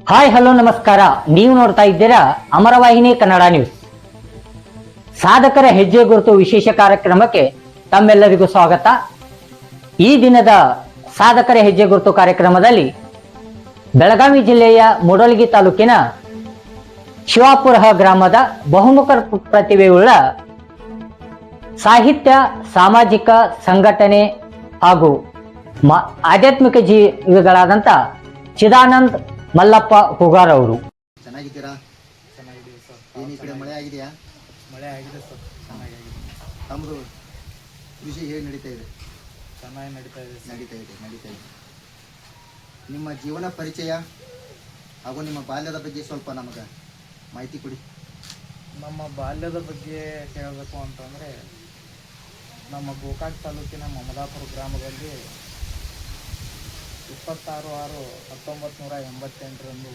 Hi hello ನಮಸ್ಕಾರ. ನೀವು ನೋಡ್ತಾ ಇದ್ದೀರಾ ಅಮರವಾಹಿನಿ ಕನ್ನಡ ನ್ಯೂಸ್. ಸಾಧಕರ ಹೆಜ್ಜೆ ಗುರುತು ವಿಶೇಷ ಕಾರ್ಯಕ್ರಮಕ್ಕೆ ತಮ್ಮೆಲ್ಲರಿಗೂ ಸ್ವಾಗತ. ಈ ದಿನದ ಸಾಧಕರ ಹೆಜ್ಜೆ ಗುರುತು ಕಾರ್ಯಕ್ರಮದಲ್ಲಿ ಬೆಳಗಾವಿ ಜಿಲ್ಲೆಯ ಮೂಡಲಗಿ ತಾಲೂಕಿನ ಶಿವಾಪುರ ಗ್ರಾಮದ ಬಹುಮುಖ ಪ್ರತಿಭೆಯುಳ್ಳ ಸಾಹಿತ್ಯ, ಸಾಮಾಜಿಕ ಸಂಘಟನೆ ಹಾಗೂ ಆಧ್ಯಾತ್ಮಿಕ ಜೀವಿಗಳಾದಂಥ ಚಿದಾನಂದ್ ಮಲ್ಲಪ್ಪ ಹುಗಾರ್ ಅವರು. ಚೆನ್ನಾಗಿದ್ದೀರಾ? ಚೆನ್ನಾಗಿದ್ದೀವಿ ಸರ್. ಏನು ಈ ಕಡೆ ಮಳೆ ಆಗಿದೆಯಾ? ಮಳೆ ಆಗಿದೆ ಸರ್, ಚೆನ್ನಾಗಿದೆ. ತಮ್ಮದು ಕೃಷಿ ಹೇಗೆ ನಡೀತಾ ಇದೆ? ಚೆನ್ನಾಗಿ ನಡೀತಾ ಇದೆ ಸರ್. ನಡೀತಾ ಇದೆ. ನಿಮ್ಮ ಜೀವನ ಪರಿಚಯ ಹಾಗೂ ನಿಮ್ಮ ಬಾಲ್ಯದ ಬಗ್ಗೆ ಸ್ವಲ್ಪ ನಮಗೆ ಮಾಹಿತಿ ಕೊಡಿ. ನಮ್ಮ ಬಾಲ್ಯದ ಬಗ್ಗೆ ಹೇಳಬೇಕು ಅಂತಂದರೆ, ನಮ್ಮ ಗೋಕಾಕ್ ತಾಲೂಕಿನ ಮಮದಾಪುರ ಗ್ರಾಮದಲ್ಲಿ 26/6/1988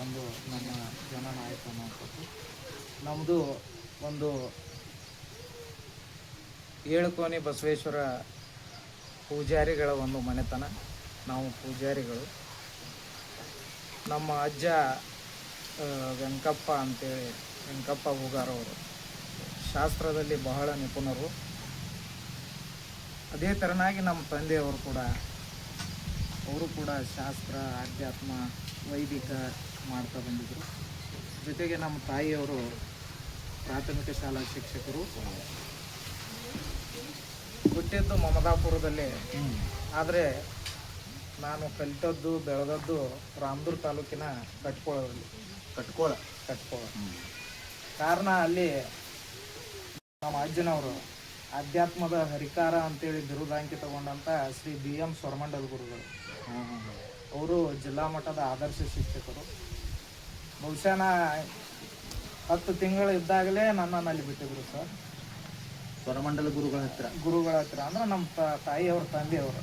ಒಂದು ನಮ್ಮ ಜನನ ಆಯಿತು ಅನ್ನೋದು. ನಮ್ಮದು ಒಂದು ಏಳುಕೋನಿ ಬಸವೇಶ್ವರ ಪೂಜಾರಿಗಳ ಒಂದು ಮನೆತನ. ನಾವು ಪೂಜಾರಿಗಳು. ನಮ್ಮ ಅಜ್ಜ ವೆಂಕಪ್ಪ ಅಂತೇಳಿ, ವೆಂಕಪ್ಪ ಹುಗಾರ್ ಅವರು ಶಾಸ್ತ್ರದಲ್ಲಿ ಬಹಳ ನಿಪುಣರು. ಅದೇ ಥರನಾಗಿ ನಮ್ಮ ತಂದೆಯವರು ಕೂಡ, ಅವರು ಕೂಡ ಶಾಸ್ತ್ರ, ಆಧ್ಯಾತ್ಮ, ವೈದಿಕ ಮಾಡ್ತಾ ಬಂದಿದ್ದರು. ಜೊತೆಗೆ ನಮ್ಮ ತಾಯಿಯವರು ಪ್ರಾಥಮಿಕ ಶಾಲಾ ಶಿಕ್ಷಕರು. ಹುಟ್ಟಿದ್ದು ಮಮದಾಪುರದಲ್ಲೇ, ಆದರೆ ನಾನು ಕಲಿತದ್ದು ಬೆಳೆದದ್ದು ರಾಮದುರ್ಗ ತಾಲೂಕಿನ ಕಟ್ಕೋಳದಲ್ಲಿ. ಕಟ್ಕೋಳ. ಕಾರಣ ಅಲ್ಲಿ ನಮ್ಮ ಅಜ್ಜನವರು ಆಧ್ಯಾತ್ಮದ ಹರಿಕಾರ ಅಂತೇಳಿ ಬಿರುದಾಂಕಿತಗೊಂಡಂಥ ಶ್ರೀ BM ಸ್ವರಮಂಡಲ್ ಗುರುಗಳು. ಅವರು ಜಿಲ್ಲಾ ಮಟ್ಟದ ಆದರ್ಶ ಶಿಕ್ಷಕರು. ಬಹುಶಃ 10 ತಿಂಗಳು ಇದ್ದಾಗಲೇ ನನ್ನನ್ನು ಅಲ್ಲಿ ಬಿಟ್ಟಿದ್ರು ಸರ್. ಸ್ವರಮಂಡಲ ಗುರುಗಳ ಹತ್ರ ಅಂದ್ರೆ ನಮ್ಮ ತಾಯಿಯವ್ರ ತಂದೆಯವರು.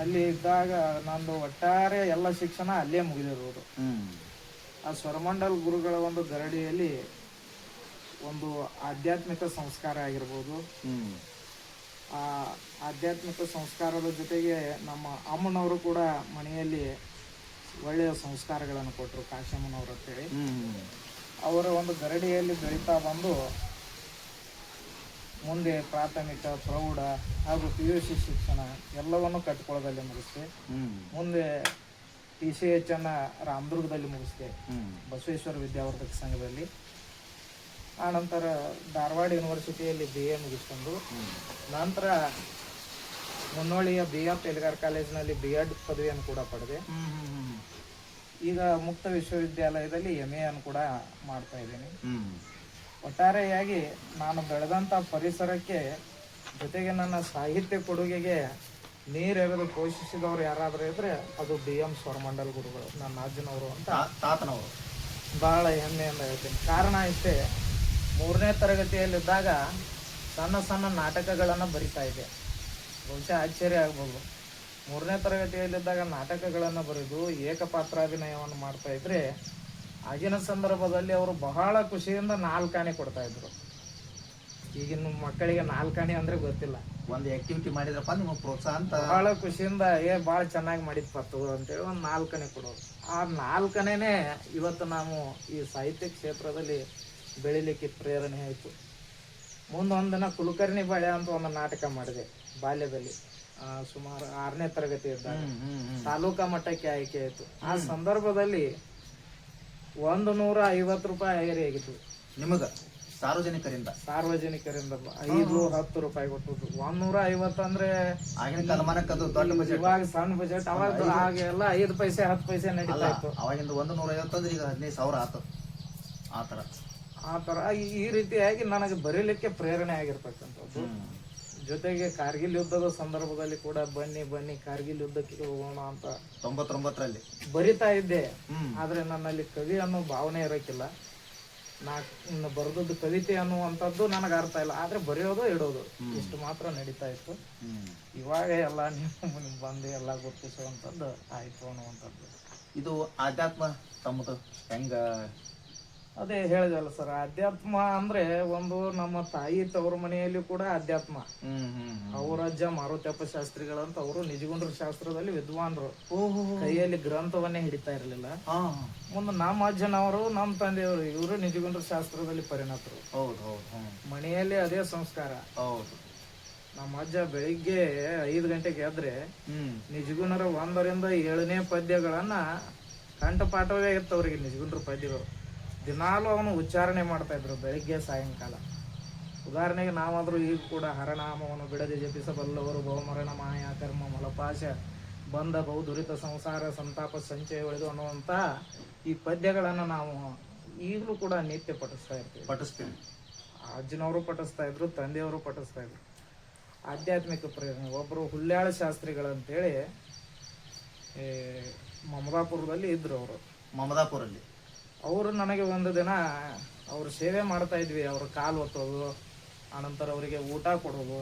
ಅಲ್ಲಿ ಇದ್ದಾಗ ನಂದು ಒಟ್ಟಾರೆ ಎಲ್ಲ ಶಿಕ್ಷಣ ಅಲ್ಲೇ ಮುಗಿದಿರುವುದು. ಆ ಸ್ವರಮಂಡಲ್ ಗುರುಗಳ ಒಂದು ಗರಡಿಯಲ್ಲಿ ಒಂದು ಆಧ್ಯಾತ್ಮಿಕ ಸಂಸ್ಕಾರ ಆಗಿರ್ಬೋದು. ಆ ಆಧ್ಯಾತ್ಮಿಕ ಸಂಸ್ಕಾರದ ಜೊತೆಗೆ ನಮ್ಮ ಅಮ್ಮನವರು ಕೂಡ ಮನೆಯಲ್ಲಿ ಒಳ್ಳೆಯ ಸಂಸ್ಕಾರಗಳನ್ನು ಕೊಟ್ಟರು, ಕಾಶಮ್ಮನವರು ಅಂತೇಳಿ. ಅವರ ಒಂದು ಗರಡಿಯಲ್ಲಿ ಬೆಳೀತಾ ಬಂದು ಮುಂದೆ ಪ್ರಾಥಮಿಕ, ಪ್ರೌಢ ಹಾಗೂ PUC ಶಿಕ್ಷಣ ಎಲ್ಲವನ್ನು ಕಟ್ಕೊಳ್ಳೋದಲ್ಲಿ ಮುಗಿಸ್ದೆ. ಮುಂದೆ TCH ರಾಮದುರ್ಗದಲ್ಲಿ ಮುಗಿಸ್ದೆ, ಬಸವೇಶ್ವರ ವಿದ್ಯಾವರ್ಧಕ ಸಂಘದಲ್ಲಿ. ಆನಂತರ ಧಾರವಾಡ ಯೂನಿವರ್ಸಿಟಿಯಲ್ಲಿ BA ಮುಗಿಸ್ಕೊಂಡು, ನಂತರ ಮುನ್ನೋಳಿಯ BF ಎಲಿಗಾರ್ ಕಾಲೇಜಿನಲ್ಲಿ B.Ed ಪದವಿಯನ್ನು ಕೂಡ ಪಡೆದೆ. ಈಗ ಮುಕ್ತ ವಿಶ್ವವಿದ್ಯಾಲಯದಲ್ಲಿ MA ಅನ್ನು ಕೂಡ ಮಾಡ್ತಾ ಇದ್ದೀನಿ. ಒಟ್ಟಾರೆಯಾಗಿ ನಾನು ಬೆಳೆದಂಥ ಪರಿಸರಕ್ಕೆ, ಜೊತೆಗೆ ನನ್ನ ಸಾಹಿತ್ಯ ಕೊಡುಗೆಗೆ ನೀರೆರೆದು ಪೋಷಿಸಿದವರು ಯಾರಾದರೂ ಇದ್ರೆ ಅದು BM ಸ್ವರಮಂಡಲ್ ಗುರುಗಳು, ನನ್ನ ಅಜ್ಜನವರು ಅಂತ ತಾತನವರು. ಬಹಳ ಹೆಮ್ಮೆಯಿಂದ ಹೇಳ್ತೀನಿ. ಕಾರಣ ಇಷ್ಟೇ, 3ನೇ ತರಗತಿಯಲ್ಲಿದ್ದಾಗ ಸಣ್ಣ ಸಣ್ಣ ನಾಟಕಗಳನ್ನು ಬರಿತಾ ಇದ್ದೆ. ಬಹುಶಃ ಆಶ್ಚರ್ಯ ಆಗ್ಬೋದು. 3ನೇ ತರಗತಿಯಲ್ಲಿದ್ದಾಗ ನಾಟಕಗಳನ್ನು ಬರೆದು ಏಕಪಾತ್ರಾಭಿನಯವನ್ನು ಮಾಡ್ತಾ ಇದ್ರೆ, ಆಗಿನ ಸಂದರ್ಭದಲ್ಲಿ ಅವರು ಬಹಳ ಖುಷಿಯಿಂದ 4 ಆನೆ ಕೊಡ್ತಾ ಇದ್ರು. ಈಗಿನ ಮಕ್ಕಳಿಗೆ 4 ಆನೆ ಅಂದ್ರೆ ಗೊತ್ತಿಲ್ಲ. ಒಂದು ಆಕ್ಟಿವಿಟಿ ಮಾಡಿದ್ರಪ್ಪ ನಿಮಗೆ ಪ್ರೋತ್ಸಾಹ ಅಂತ ಬಹಳ ಖುಷಿಯಿಂದ ಭಾಳ ಚೆನ್ನಾಗಿ ಮಾಡಿದ್ಪತ್ತು ಅಂತೇಳಿ ಒಂದು 4 ಆನೆ ಕೊಡೋರು. ಆ 4 ಆನೆನೇ ಇವತ್ತು ನಾವು ಈ ಸಾಹಿತ್ಯ ಕ್ಷೇತ್ರದಲ್ಲಿ ಬೆಳಿಲಿಕ್ಕೆ ಪ್ರೇರಣೆ ಆಯಿತು. ಮುಂದೊಂದು ದಿನ ಕುಲಕರ್ಣಿ ಬಾಳೆ ಅಂತ ಒಂದು ನಾಟಕ ಮಾಡಿದೆ ಬಾಲ್ಯದಲ್ಲಿ. ಸುಮಾರು 6ನೇ ತರಗತಿ ಇದ್ದಾಗ ತಾಲೂಕಾ ಮಟ್ಟಕ್ಕೆ ಆಯ್ಕೆ ಆಯಿತು. ಆ ಸಂದರ್ಭದಲ್ಲಿ 150 ರೂಪಾಯಿ ಐರಿ ಆಗಿತ್ತು ನಿಮಗೆ ಸಾರ್ವಜನಿಕರಿಂದ 5-10 ರೂಪಾಯಿ ಕೊಟ್ಟದ್ದು. 150 ಅಂದ್ರೆ ಆಗಿನ ಕಾಲಮಾನಕ್ಕೆ ಅದು ದೊಡ್ಡ ಬಜೆಟ್. ಇವಾಗ ಸಣ್ಣ ಬಜೆಟ್. ಅವಾಗ ಹಾಗೆಲ್ಲ 5 ಪೈಸೆ 10 ಪೈಸೆ ನಡೀತಾ ಇತ್ತು. ಅವಾಗಿಂದ 150 ಅಂದ್ರೆ ಈಗ 15,000 ಆತು. ಆ ಥರ ಈ ರೀತಿಯಾಗಿ ನನಗೆ ಬರೀಲಿಕ್ಕೆ ಪ್ರೇರಣೆ ಆಗಿರ್ತಕ್ಕಂಥದ್ದು. ಜೊತೆಗೆ ಕಾರ್ಗಿಲ್ ಯುದ್ಧದ ಸಂದರ್ಭದಲ್ಲಿ ಕೂಡ ಬನ್ನಿ ಕಾರ್ಗಿಲ್ ಯುದ್ಧಕ್ಕೆ ಹೋಗೋಣ ಅಂತ 99ರಲ್ಲಿ ಬರಿತಾ ಇದ್ದೆ. ಆದ್ರೆ ನನ್ನಲ್ಲಿ ಕವಿ ಅನ್ನೋ ಭಾವನೆ ಇರೋಕ್ಕಿಲ್ಲ. ನಾ ಬರೆದದ್ದು ಕವಿತೆ ಅನ್ನುವಂಥದ್ದು ನನಗೆ ಅರ್ಥ ಇಲ್ಲ. ಆದ್ರೆ ಬರೆಯೋದು ಇಡೋದು ಇಷ್ಟು ಮಾತ್ರ ನಡೀತಾ ಇತ್ತು. ಇವಾಗ ಎಲ್ಲ ನೀವು ಬಂದು ಎಲ್ಲ ಗುರುತಿಸುವಂಥದ್ದು ಆಯ್ತು ಅನ್ನುವಂಥದ್ದು. ಇದು ಆಧ್ಯಾತ್ಮ ತಮ್ಮದು ಹೆಂಗ ಅದೇ ಹೇಳಿದಲ್ಲ ಸರ್, ಅಧ್ಯಾತ್ಮ ಅಂದ್ರೆ ಒಂದು ನಮ್ಮ ತಾಯಿ ತವರ ಮನೆಯಲ್ಲಿ ಕೂಡ ಅಧ್ಯಾತ್ಮ. ಅವ್ರ ಅಜ್ಜ ಮಾರುತಪ್ಪ ಶಾಸ್ತ್ರಿಗಳಂತ ಅವರು ನಿಜಗುಂಡ್ರ ಶಾಸ್ತ್ರದಲ್ಲಿ ವಿದ್ವಾನ್ರು. ಕೈಯಲ್ಲಿ ಗ್ರಂಥವನ್ನೇ ಹಿಡಿತಾ ಇರಲಿಲ್ಲ. ಮುಂದೆ ನಮ್ಮ ಅಜ್ಜನವರು ನಮ್ಮ ತಂದೆಯವರು ಇವರು ನಿಜಗುಂಡ್ರ ಶಾಸ್ತ್ರದಲ್ಲಿ ಪರಿಣತರು. ಮನೆಯಲ್ಲಿ ಅದೇ ಸಂಸ್ಕಾರ. ನಮ್ಮ ಅಜ್ಜ ಬೆಳಿಗ್ಗೆ 5 ಗಂಟೆಗೆ ಎದ್ರೆ ನಿಜಗುಣರ 1ರಿಂದ 7ನೇ ಪದ್ಯಗಳನ್ನ ಕಂಠಪಾಠವೇ ಇತ್ತು ಅವ್ರಿಗೆ. ನಿಜಗುಂಡ್ರ ಪದ್ಯಗಳು ದಿನಾಲು ಅವನು ಉಚ್ಚಾರಣೆ ಮಾಡ್ತಾ ಇದ್ರು ಬೆಳಿಗ್ಗೆ ಸಾಯಂಕಾಲ. ಉದಾಹರಣೆಗೆ ನಾವಾದ್ರೂ ಈಗ ಕೂಡ ಹರನಾಮವನ್ನು ಬಿಡದೆ ಜಪಿಸಬಲ್ಲವರು ಬಹುಮರಣ ಮಾಯಾ ಕರ್ಮ ಮಲಪಾಶ ಬಂಧ ಬಹು ದುರಿತ ಸಂಸಾರ ಸಂತಾಪ ಸಂಚಯ ಉಳಿದು ಅನ್ನುವಂತ ಈ ಪದ್ಯಗಳನ್ನ ನಾವು ಈಗಲೂ ಕೂಡ ನಿತ್ಯ ಪಠಿಸ್ತೀವಿ. ಅಜ್ಜನವರು ಪಠಿಸ್ತಾ ಇದ್ರು, ತಂದೆಯವರು ಪಠಿಸ್ತಾ ಇದ್ರು. ಆಧ್ಯಾತ್ಮಿಕ ಪ್ರೇರಣೆ. ಒಬ್ಬರು ಹುಲ್ಯಾಳ ಶಾಸ್ತ್ರಿಗಳಂತೇಳಿ ಮಮದಾಪುರದಲ್ಲಿ ಇದ್ರು. ಅವರು ಮಮದಾಪುರಲ್ಲಿ ಅವರು ನನಗೆ ಒಂದು ದಿನ ಅವ್ರ ಸೇವೆ ಮಾಡ್ತಾ ಇದ್ವಿ. ಅವ್ರ ಕಾಲು ಒತ್ತೋದು, ಆನಂತರ ಅವರಿಗೆ ಊಟ ಕೊಡೋದು.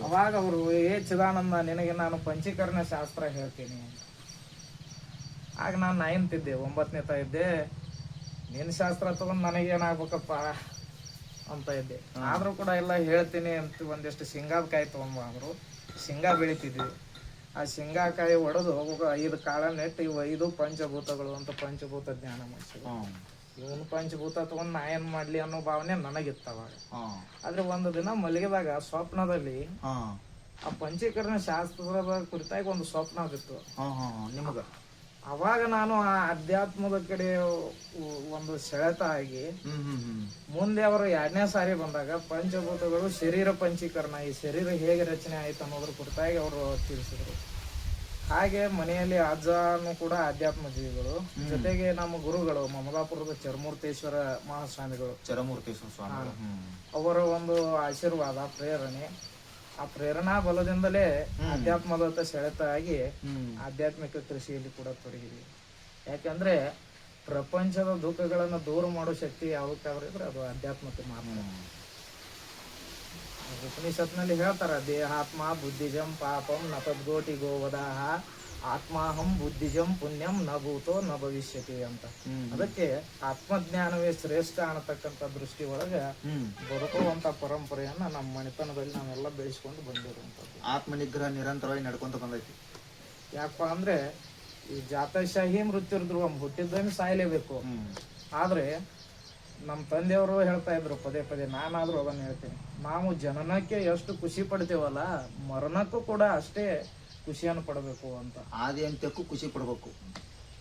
ಅವಾಗ ಅವರು ಚಿದಾನಂದ ನಿನಗೆ ನಾನು ಪಂಚೀಕರಣ ಶಾಸ್ತ್ರ ಹೇಳ್ತೀನಿ ಅಂತ. ಆಗ ನಾನು 9th ಇದ್ದೆ, 9ನೇ ಇದ್ದೆ. ನಿನ್ನ ಶಾಸ್ತ್ರ ತಗೊಂಡು ನನಗೇನಾಗ್ಬೇಕಪ್ಪ ಅಂತ ಇದ್ದೆ. ಆದ್ರೂ ಕೂಡ ಎಲ್ಲ ಹೇಳ್ತೀನಿ ಅಂತ ಒಂದಿಷ್ಟು ಶೇಂಗಾಕಾಯಿ ತಗೊಂಡ್ಬಂದ್ರು. ಶೇಂಗಾ ಬೆಳಿತಿದ್ವಿ. ಆ ಶೇಂಗಾಕಾಯಿ ಒಡೆದು 5 ಕಾಳ ನೆಟ್ಟು ಇವು 5 ಪಂಚಭೂತಗಳು ಅಂತ ಪಂಚಭೂತ ಜ್ಞಾನ ಮಾಡಿಸಿದ್ರು. ಇವನು ಪಂಚಭೂತ ತಗೊಂಡ್ ನಾ ಏನ್ ಮಾಡ್ಲಿ ಅನ್ನೋ ಭಾವನೆ ನನಗಿತ್ತು ಅವಾಗ. ಆದ್ರೆ ಒಂದು ದಿನ ಮಲಗಿದಾಗ ಸ್ವಪ್ನದಲ್ಲಿ ಆ ಪಂಚೀಕರಣ ಶಾಸ್ತ್ರದ ಕುರಿತಾಗಿ ಒಂದು ಸ್ವಪ್ನ ಬಿತ್ತು ನಿಮಗ. ಅವಾಗ ನಾನು ಆ ಅಧ್ಯಾತ್ಮದ ಕಡೆ ಒಂದು ಸೆಳೆತ ಆಗಿ ಮುಂದೆ ಅವರು 2ನೇ ಸಾರಿ ಬಂದಾಗ ಪಂಚಭೂತಗಳು ಶರೀರ ಪಂಚೀಕರಣ, ಈ ಶರೀರ ಹೇಗೆ ರಚನೆ ಆಯ್ತು ಅನ್ನೋದ್ರ ಕುರಿತಾಗಿ ಅವರು ತಿಳಿಸಿದ್ರು. ಹಾಗೆ ಮನೆಯಲ್ಲಿ ಅಜ್ಜನು ಕೂಡ ಅಧ್ಯಾತ್ಮ ಜೀವಿಗಳು, ಜೊತೆಗೆ ನಮ್ಮ ಗುರುಗಳು ಮಮದಾಪುರದ ಚರಮೂರ್ತೇಶ್ವರ ಮಹಾಸ್ವಾಮಿಗಳು, ಅವರ ಒಂದು ಆಶೀರ್ವಾದ ಪ್ರೇರಣೆ, ಆ ಪ್ರೇರಣಾ ಬಲದಿಂದಲೇ ಅಧ್ಯಾತ್ಮದ ಸೆಳೆತ ಆಗಿ ಆಧ್ಯಾತ್ಮಿಕ ಕೃಷಿಯಲ್ಲಿ ಕೂಡ ತೊಡಗಿದ್ವಿ. ಯಾಕಂದ್ರೆ ಪ್ರಪಂಚದ ದುಃಖಗಳನ್ನು ದೂರ ಮಾಡೋ ಶಕ್ತಿ ಯಾವಕ್ಕಾದ್ರೂ ಇದ್ರೆ ಅದು ಅಧ್ಯಾತ್ಮಕ್ಕೆ ಮಾತ್ರ. ಉಪನಿಷತ್ನಲ್ಲಿ ಹೇಳ್ತಾರ, ದೇಹಾತ್ಮ ಬುದ್ಧಿಜಂ ಪಾಪಂ ನ ತದ್ಗೋಟಿ ಗೋವದಾಹ ಆತ್ಮಾಹಂ ಬುದ್ಧಿಜಂ ಪುಣ್ಯಂ ನ ಭೂತೋ ನ ಭವಿಷ್ಯತಿ ಅಂತ. ಅದಕ್ಕೆ ಆತ್ಮಜ್ಞಾನವೇ ಶ್ರೇಷ್ಠ ಅನ್ನತಕ್ಕಂಥ ದೃಷ್ಟಿ ಒಳಗ ಬದುಕುವಂತ ಪರಂಪರೆಯನ್ನ ನಮ್ಮ ಮನೆತನದಲ್ಲಿ ನಾವೆಲ್ಲ ಬೆಳೆಸ್ಕೊಂಡು ಬಂದಿರುವಂತದ್ದು. ಆತ್ಮ ನಿಗ್ರಹ ನಿರಂತರವಾಗಿ ನಡ್ಕೊಂತ ಬಂದೈತಿ. ಯಾಕಪ್ಪ ಅಂದ್ರೆ ಈ ಜಾತಶಾಹಿ ಮೃತ್ಯುರ್ಧ್ರುವ, ಹುಟ್ಟಿದ್ದನ್ನು ಸಾಯಲೇಬೇಕು. ಆದ್ರೆ ನಮ್ಮ ತಂದೆಯವರು ಹೇಳ್ತಾ ಇದ್ರು ಪದೇ ಪದೇ, ನಾನಾದ್ರೂ ಅದನ್ನ ಹೇಳ್ತೀನಿ, ನಾವು ಜನನಕ್ಕೆ ಎಷ್ಟು ಖುಷಿ ಪಡ್ತೇವಲ್ಲ ಮರಣಕ್ಕೂ ಕೂಡ ಅಷ್ಟೇ ಖುಷಿಯನ್ನು ಪಡಬೇಕು ಅಂತ. ಆದಿ ಅಂತ್ಯಕ್ಕೂ ಖುಷಿ ಪಡ್ಬೇಕು.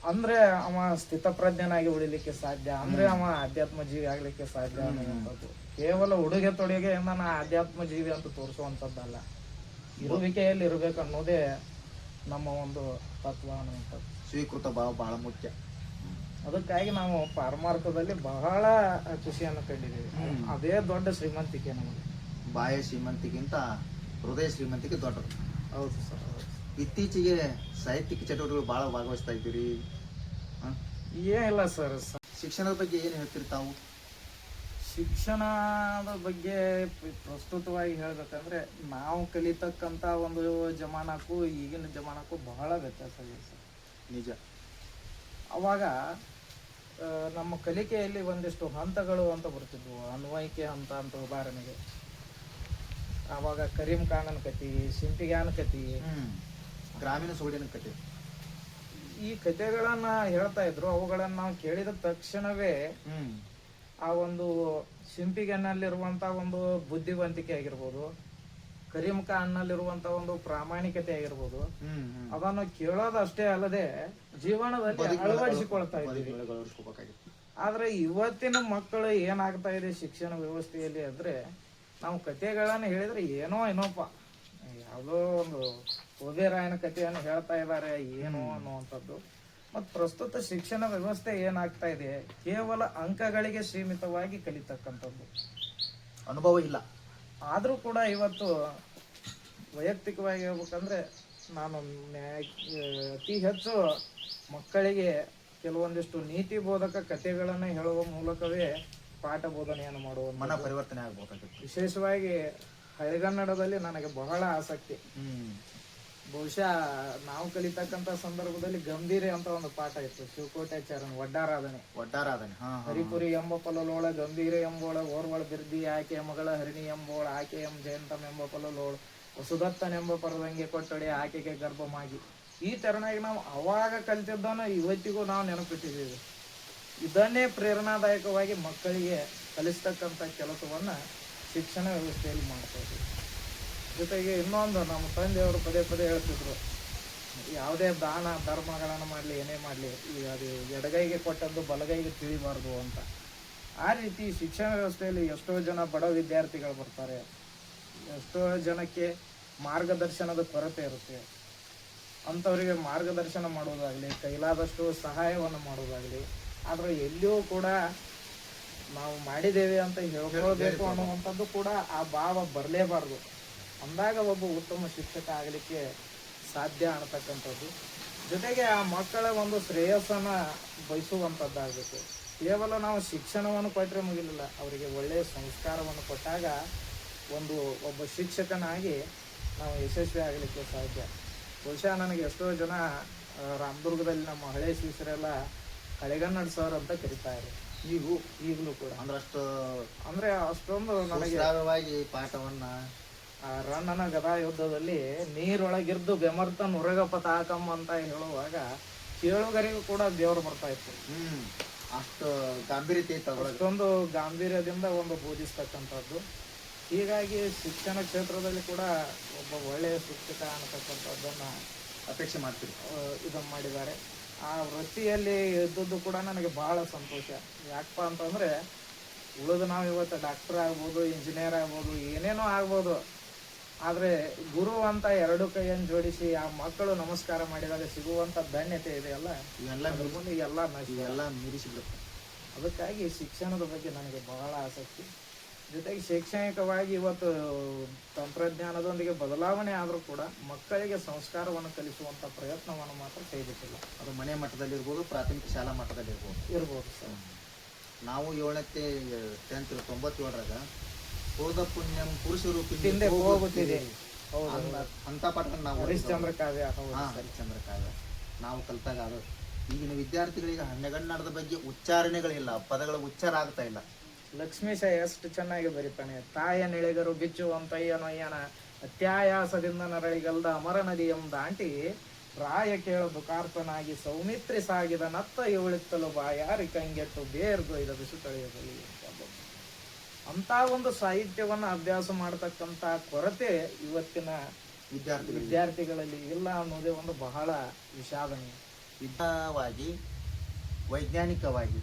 ಅಂದ್ರೆ ಅವ ಸ್ಥಿತಪ್ರಜ್ಞನಾಗಿ ಉಳಿಲಿಕ್ಕೆ ಸಾಧ್ಯ, ಅಂದ್ರೆ ಅವ ಅಧ್ಯಾತ್ಮ ಜೀವಿ ಆಗ್ಲಿಕ್ಕೆ ಸಾಧ್ಯ ಅನ್ನುವಂಥದ್ದು. ಕೇವಲ ಉಡುಗೆ ತೊಡುಗೆಯಿಂದ ನಾ ಅಧ್ಯಾತ್ಮ ಜೀವಿ ಅಂತ ತೋರಿಸುವಂಥದ್ದಲ್ಲ, ಇರುವಿಕೆಯಲ್ಲಿ ಇರ್ಬೇಕು ಅನ್ನೋದೇ ನಮ್ಮ ಒಂದು ತತ್ವ ಅನ್ನುವಂಥದ್ದು. ಸ್ವೀಕೃತ ಭಾವ ಬಹಳ ಮುಖ್ಯ. ಅದಕ್ಕಾಗಿ ನಾವು ಪಾರಮಾರ್ಥದಲ್ಲಿ ಬಹಳ ಖುಷಿಯನ್ನು ಕಂಡಿದ್ದೀವಿ. ಅದೇ ದೊಡ್ಡ ಶ್ರೀಮಂತಿಕೆ ನಮಗೆ. ಬಾಹ್ಯ ಶ್ರೀಮಂತಿಗಿಂತ ಹೃದಯ ಶ್ರೀಮಂತಿಕೆ ದೊಡ್ಡದು. ಹೌದು ಸರ್. ಇತ್ತೀಚೆಗೆ ಸಾಹಿತ್ಯಿಕ ಚಟುವಟಿಕೆಗಳು ಬಹಳ ಭಾಗವಹಿಸ್ತಾ ಇದ್ದೀರಿ. ಏನಿಲ್ಲ ಸರ್. ಶಿಕ್ಷಣದ ಬಗ್ಗೆ ಏನು ಹೇಳ್ತೀರಿ ತಾವು? ಶಿಕ್ಷಣದ ಬಗ್ಗೆ ಪ್ರಸ್ತುತವಾಗಿ ಹೇಳ್ಬೇಕಂದ್ರೆ ನಾವು ಕಲಿತಕ್ಕಂಥ ಒಂದು ಜಮಾನಕ್ಕೂ ಈಗಿನ ಜಮಾನಕ್ಕೂ ಬಹಳ ವ್ಯತ್ಯಾಸ ಇದೆ ಸರ್. ನಿಜ. ಅವಾಗ ನಮ್ಮ ಕಲಿಕೆಯಲ್ಲಿ ಒಂದಿಷ್ಟು ಹಂತಗಳು ಅಂತ ಬರ್ತಿದ್ವು. ಅನ್ವಯಿಕೆ ಹಂತ ಅಂತ ಉದಾಹರಣೆಗೆ ಆವಾಗ ಕರೀಂ ಖಾನನ ಕತಿ, ಸಿಂಪಿಗ್ಯಾನ ಕತಿ, ಗ್ರಾಮೀಣ ಸೊಗಡಿನ ಕತೆ, ಈ ಕಥೆಗಳನ್ನ ಹೇಳ್ತಾ ಇದ್ರು. ಅವುಗಳನ್ನ ನಾವು ಕೇಳಿದ ತಕ್ಷಣವೇ ಆ ಒಂದು ಸಿಂಪಿಗನ್ನಲ್ಲಿರುವಂತ ಒಂದು ಬುದ್ಧಿವಂತಿಕೆ ಆಗಿರ್ಬೋದು, ಕರೀಂ ಖಾನ್ನಲ್ಲಿರುವಂತ ಒಂದು ಪ್ರಾಮಾಣಿಕತೆ ಆಗಿರ್ಬೋದು, ಅದನ್ನು ಕೇಳೋದಷ್ಟೇ ಅಲ್ಲದೆ ಜೀವನದಲ್ಲಿ ಅಳವಡಿಸಿಕೊಳ್ತಾ ಇದ್ದೀವಿ. ಆದ್ರೆ ಇವತ್ತಿನ ಮಕ್ಕಳು ಏನಾಗ್ತಾ ಇದೆ ಶಿಕ್ಷಣ ವ್ಯವಸ್ಥೆಯಲ್ಲಿ ಅಂದ್ರೆ, ನಾವು ಕಥೆಗಳನ್ನ ಹೇಳಿದ್ರೆ ಏನೋಪ್ಪ ಯಾವುದೋ ಒಂದು ಓಬೇರಾಯನ ಕಥೆಯನ್ನು ಹೇಳ್ತಾ ಇದ್ದಾರೆ ಏನೋ ಅನ್ನುವಂಥದ್ದು. ಮತ್ತು ಪ್ರಸ್ತುತ ಶಿಕ್ಷಣ ವ್ಯವಸ್ಥೆ ಏನಾಗ್ತಾ ಇದೆ, ಕೇವಲ ಅಂಕಗಳಿಗೆ ಸೀಮಿತವಾಗಿ ಕಲಿತಕ್ಕಂಥದ್ದು, ಅನುಭವ ಇಲ್ಲ. ಆದರೂ ಕೂಡ ಇವತ್ತು ವೈಯಕ್ತಿಕವಾಗಿ ಹೇಳ್ಬೇಕಂದ್ರೆ ನಾನು ಅತಿ ಹೆಚ್ಚು ಮಕ್ಕಳಿಗೆ ಕೆಲವೊಂದಿಷ್ಟು ನೀತಿ ಬೋಧಕ ಕಥೆಗಳನ್ನು ಹೇಳುವ ಮೂಲಕವೇ ಪಾಠ ಬೋಧನೆಯನ್ನು ಮಾಡುವ ಮನ ಪರಿವರ್ತನೆ ಆಗ್ಬೇಕಾಗಿತ್ತು. ವಿಶೇಷವಾಗಿ ಹಳೆಗನ್ನಡದಲ್ಲಿ ನನಗೆ ಬಹಳ ಆಸಕ್ತಿ. ಬಹುಶಃ ನಾವು ಕಲಿತಕ್ಕಂತ ಸಂದರ್ಭದಲ್ಲಿ ಗಂಭೀರ ಅಂತ ಒಂದು ಪಾಠ ಇತ್ತು, ಶಿವಕೋಟ್ಯಾಚಾರ್ಯನ ಒಡ್ಡಾರಾಧನೆ. ಒಟ್ಟಾರಾಧನೆ. ಹಾ ಹಾ. ಹರಿಪುರಿ ಎಂಬ ಪಲಲೋಳ ಗಂಭೀರ ಎಂಬೋಳ ಓರ್ವಳ ಬಿರ್ದಿ ಆಕೆಯ ಮಗಳ ಹರಿಣಿ ಎಂಬೋಳ ಆಕೆ ಎಂ ಜಯಂತಂ ಎಂಬ ಪಲಲೋಳ ವಸುದತ್ತನೆಂಬ ಪರದಂಗೆ ಕೊಟ್ಟೊಡೆ ಆಕೆಗೆ ಗರ್ಭಮಾಗಿ. ಈ ತೆರನಾಗಿ ನಾವು ಅವಾಗ ಕಲಿತಿದ್ದವನ್ನ ಇವತ್ತಿಗೂ ನಾವು ನೆನಪಿಟ್ಟಿದ್ದೀವಿ. ಇದನ್ನೇ ಪ್ರೇರಣಾದಾಯಕವಾಗಿ ಮಕ್ಕಳಿಗೆ ಕಲಿಸ್ತಕ್ಕಂಥ ಕೆಲಸವನ್ನ ಶಿಕ್ಷಣ ವ್ಯವಸ್ಥೆಯಲ್ಲಿ ಮಾಡ್ತಾ ಇದ್ದೀವಿ. ಜೊತೆಗೆ ಇನ್ನೊಂದು ನಮ್ಮ ತಂದೆಯವರು ಪದೇ ಪದೇ ಹೇಳ್ತಿದ್ರು, ಯಾವುದೇ ದಾನ ಧರ್ಮಗಳನ್ನು ಮಾಡಲಿ ಏನೇ ಮಾಡಲಿ ಈಗ ಅದು ಎಡಗೈಗೆ ಕೊಟ್ಟದ್ದು ಬಲಗೈಗೆ ತಿಳಿಬಾರ್ದು ಅಂತ. ಆ ರೀತಿ ಶಿಕ್ಷಣ ವ್ಯವಸ್ಥೆಯಲ್ಲಿ ಎಷ್ಟೋ ಜನ ಬಡ ವಿದ್ಯಾರ್ಥಿಗಳು ಬರ್ತಾರೆ, ಎಷ್ಟೋ ಜನಕ್ಕೆ ಮಾರ್ಗದರ್ಶನದ ಕೊರತೆ ಇರುತ್ತೆ. ಅಂಥವರಿಗೆ ಮಾರ್ಗದರ್ಶನ ಮಾಡೋದಾಗಲಿ, ಕೈಲಾದಷ್ಟು ಸಹಾಯವನ್ನು ಮಾಡೋದಾಗಲಿ, ಆದರೆ ಎಲ್ಲಿಯೂ ಕೂಡ ನಾವು ಮಾಡಿದ್ದೇವೆ ಅಂತ ಹೇಳ್ಕೊಳ್ಬೇಕು ಅನ್ನುವಂಥದ್ದು ಕೂಡ ಆ ಭಾವ ಬರಲೇಬಾರ್ದು. ಅಂದಾಗ ಒಬ್ಬ ಉತ್ತಮ ಶಿಕ್ಷಕ ಆಗಲಿಕ್ಕೆ ಸಾಧ್ಯ ಅನ್ನತಕ್ಕಂಥದ್ದು. ಜೊತೆಗೆ ಆ ಮಕ್ಕಳ ಒಂದು ಶ್ರೇಯಸ್ಸನ್ನು ಬಯಸುವಂಥದ್ದಾಗಬೇಕು. ಕೇವಲ ನಾವು ಶಿಕ್ಷಣವನ್ನು ಕೊಟ್ಟರೆ ಮುಗಿಲಿಲ್ಲ, ಅವರಿಗೆ ಒಳ್ಳೆಯ ಸಂಸ್ಕಾರವನ್ನು ಕೊಟ್ಟಾಗ ಒಬ್ಬ ಶಿಕ್ಷಕನಾಗಿ ನಾವು ಯಶಸ್ವಿ ಆಗಲಿಕ್ಕೆ ಸಾಧ್ಯ. ಬಹುಶಃ ನನಗೆ ಎಷ್ಟೋ ಜನ ರಾಮದುರ್ಗದಲ್ಲಿ ನಮ್ಮ ಹಳೆ ಶಿಷ್ಯರೆಲ್ಲ ಹಳೆಗನ್ನಡ ಸರ್ ಅಂತ ಕರೀತಾರೆ ಈಗಲೂ ಕೂಡ. ಅಂದ್ರೆ ಅಷ್ಟೊಂದು ನನಗೆ ಪಾಠವನ್ನ ರಣ್ಣನ ಗದಾ ಯುದ್ಧದಲ್ಲಿ ನೀರೊಳಗಿರ್ದು ಬೆಮರ್ತ ನುರಗಪ ತಾಕಮ್ಮ ಅಂತ ಹೇಳುವಾಗ ಕೇಳುಗರಿಗೂ ಕೂಡ ದೇವರು ಬರ್ತಾ ಇತ್ತು. ಅಷ್ಟು ಗಾಂಭೀರ್ಯತೆ ಇತ್ತು, ಅಷ್ಟೊಂದು ಗಾಂಭೀರ್ಯದಿಂದ ಒಂದು ಬೋಧಿಸ್ತಕ್ಕಂಥದ್ದು. ಹೀಗಾಗಿ ಶಿಕ್ಷಣ ಕ್ಷೇತ್ರದಲ್ಲಿ ಕೂಡ ಒಬ್ಬ ಒಳ್ಳೆಯ ಶಿಕ್ಷಕ ಅನ್ನತಕ್ಕಂಥದ್ದನ್ನ ಅಪೇಕ್ಷೆ ಮಾಡ್ತೀವಿ ಇದನ್ನು ಮಾಡಿದ್ದಾರೆ. ಆ ವೃತ್ತಿಯಲ್ಲಿ ಇದ್ದದ್ದು ಕೂಡ ನನಗೆ ಬಹಳ ಸಂತೋಷ. ಯಾಕಪ್ಪ ಅಂತಂದ್ರೆ ಉಳಿದು ನಾವು ಇವತ್ತು ಡಾಕ್ಟರ್ ಆಗ್ಬೋದು, ಇಂಜಿನಿಯರ್ ಆಗ್ಬೋದು, ಏನೇನೋ ಆಗ್ಬೋದು, ಆದರೆ ಗುರು ಅಂತ ಎರಡು ಕೈಯನ್ನು ಜೋಡಿಸಿ ಆ ಮಕ್ಕಳು ನಮಸ್ಕಾರ ಮಾಡಿದಾಗ ಸಿಗುವಂಥ ಧನ್ಯತೆ ಇದೆಯಲ್ಲ, ಇವೆಲ್ಲ ಮೀರಿಸಿಬಿಡುತ್ತೆ. ಅದಕ್ಕಾಗಿ ಶಿಕ್ಷಣದ ಬಗ್ಗೆ ನನಗೆ ಬಹಳ ಆಸಕ್ತಿ. ಜೊತೆಗೆ ಶೈಕ್ಷಣಿಕವಾಗಿ ಇವತ್ತು ತಂತ್ರಜ್ಞಾನದೊಂದಿಗೆ ಬದಲಾವಣೆ ಆದರೂ ಕೂಡ ಮಕ್ಕಳಿಗೆ ಸಂಸ್ಕಾರವನ್ನು ಕಲಿಸುವಂಥ ಪ್ರಯತ್ನವನ್ನು ಮಾತ್ರ ಕೈಬಿಟ್ಟಿಲ್ಲ. ಅದು ಮನೆ ಮಟ್ಟದಲ್ಲಿರ್ಬೋದು, ಪ್ರಾಥಮಿಕ ಶಾಲಾ ಮಟ್ಟದಲ್ಲಿರ್ಬೋದು ಸರ್. ನಾವು 7ನೇ 97ರಾಗ ಹೋದ ಪುಣ್ಯಂ ಪುರುಷರು ಹಿಂದೆ ಹೋಗುತ್ತಿದೆ ಅಂತ ಪಾಠ ನಾವು ಹರಿಶ್ಚಂದ್ರ ಕಾವ್ಯ. ಹರಿಶ್ಚಂದ್ರ ಕಾವ್ಯ ನಾವು ಕಲ್ತಾಗ ಅದು. ಈಗಿನ ವಿದ್ಯಾರ್ಥಿಗಳಿಗೆ ಹಣ್ಣಗನ್ನಡದ ಬಗ್ಗೆ ಉಚ್ಚಾರಣೆಗಳಿಲ್ಲ, ಪದಗಳ ಉಚ್ಚಾರ ಆಗ್ತಾ ಇಲ್ಲ. ಲಕ್ಷ್ಮೀಶ ಎಷ್ಟು ಚೆನ್ನಾಗಿ ಬರೀತಾನೆ. ತಾಯ ನೆಳೆಗರು ಬಿಚ್ಚುವಂತಯ್ಯ ನೊಯ್ಯನ ಅತ್ಯಾಯಾಸದಿಂದ ನರಳಿಗಲ್ದ ಅಮರ ನದಿಯಂ ದಾಂಟಿ ರಾಯ ಕೇಳ ದುಕಾರ್ತನಾಗಿ ಸೌಮಿತ್ರಿ ಸಾಗಿದ ನತ್ತ ಇವಳಿತ್ತಲು ಬಾಯಾರಿ ಕಂಗೆಟ್ಟು ಬೇರ್ಗೊಯ್ದ ಬಿಸು ತಳೆಯದಲ್ಲಿ ಅಂತ ಒಂದು ಸಾಹಿತ್ಯವನ್ನ ಅಭ್ಯಾಸ ಮಾಡತಕ್ಕಂತ ಕೊರತೆ ಇವತ್ತಿನ ವಿದ್ಯಾರ್ಥಿಗಳಲ್ಲಿ ಇಲ್ಲ ಅನ್ನೋದೇ ಒಂದು ಬಹಳ ವಿಷಾದನೀಯ. ವಿಜ್ಞಾನವಾಗಿ, ವೈಜ್ಞಾನಿಕವಾಗಿ,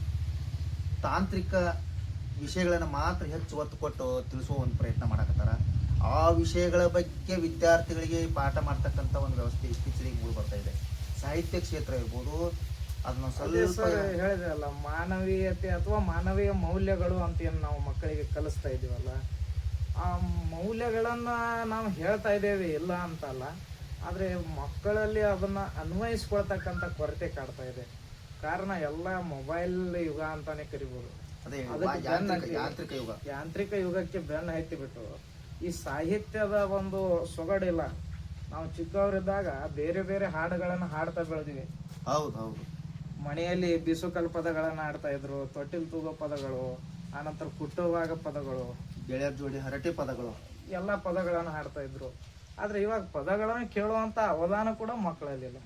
ತಾಂತ್ರಿಕ ವಿಷಯಗಳನ್ನು ಮಾತ್ರ ಹೆಚ್ಚು ಒತ್ತು ಕೊಟ್ಟು ತಿಳಿಸುವ ಒಂದು ಪ್ರಯತ್ನ ಮಾಡಕತ್ತಾರ. ಆ ವಿಷಯಗಳ ಬಗ್ಗೆ ವಿದ್ಯಾರ್ಥಿಗಳಿಗೆ ಪಾಠ ಮಾಡ್ತಕ್ಕಂಥ ಒಂದು ವ್ಯವಸ್ಥೆ ಇತ್ತೀಚೆಗೆ ಮೂಡಿ ಬರ್ತಾ ಇದೆ. ಸಾಹಿತ್ಯ ಕ್ಷೇತ್ರ ಇರ್ಬೋದು, ಅದನ್ನ ಸ್ವಲ್ಪ ಹೇಳಿದೆ ಅಲ್ಲ, ಮಾನವೀಯತೆ ಅಥವಾ ಮಾನವೀಯ ಮೌಲ್ಯಗಳು ಅಂತ ಏನು ನಾವು ಮಕ್ಕಳಿಗೆ ಕಲಿಸ್ತಾ ಇದೀವಲ್ಲ, ಆ ಮೌಲ್ಯಗಳನ್ನ ನಾವು ಹೇಳ್ತಾ ಇದ್ದೇವೆ ಇಲ್ಲ ಅಂತಲ್ಲ, ಆದ್ರೆ ಮಕ್ಕಳಲ್ಲಿ ಅದನ್ನ ಅನ್ವಯಿಸ್ಕೊಳ್ತಕ್ಕಂಥ ಕೊರತೆ ಕಾಡ್ತಾ ಇದೆ. ಕಾರಣ ಎಲ್ಲ ಮೊಬೈಲ್ ಯುಗ ಅಂತಾನೆ ಕರಿಬಹುದು. ಯಾಂತ್ರಿಕ ಯುಗಕ್ಕೆ ಬೆನ್ನು ಹತ್ತಿ ಬಿಟ್ಟು ಈ ಸಾಹಿತ್ಯದ ಒಂದು ಸೊಗಡಿಲ್ಲ. ನಾವು ಚಿಕ್ಕವರಿದ್ದಾಗ ಬೇರೆ ಬೇರೆ ಹಾಡುಗಳನ್ನ ಹಾಡ್ತಾ ಬೆಳೆದಿವಿ. ಹೌದು. ಮನೆಯಲ್ಲಿ ಬಿಸುಕಲ್ ಪದಗಳನ್ನ ಆಡ್ತಾ ಇದ್ರು, ತೊಟ್ಟಿಲ್ ತೂಗೋ ಪದಗಳು, ಆನಂತರ ಕುಟ್ಟುವಾಗ ಪದಗಳು, ಗೆಳೆಯರ ಜೋಡಿ ಹರಟೆ ಪದಗಳು, ಎಲ್ಲಾ ಪದಗಳನ್ನ ಹಾಡ್ತಾ ಇದ್ರು. ಆದ್ರೆ ಇವಾಗ ಪದಗಳನ್ನ ಕೇಳುವಂತ ಅವಧಾನ ಕೂಡ ಮಕ್ಕಳಲ್ಲಿಲ್ಲ.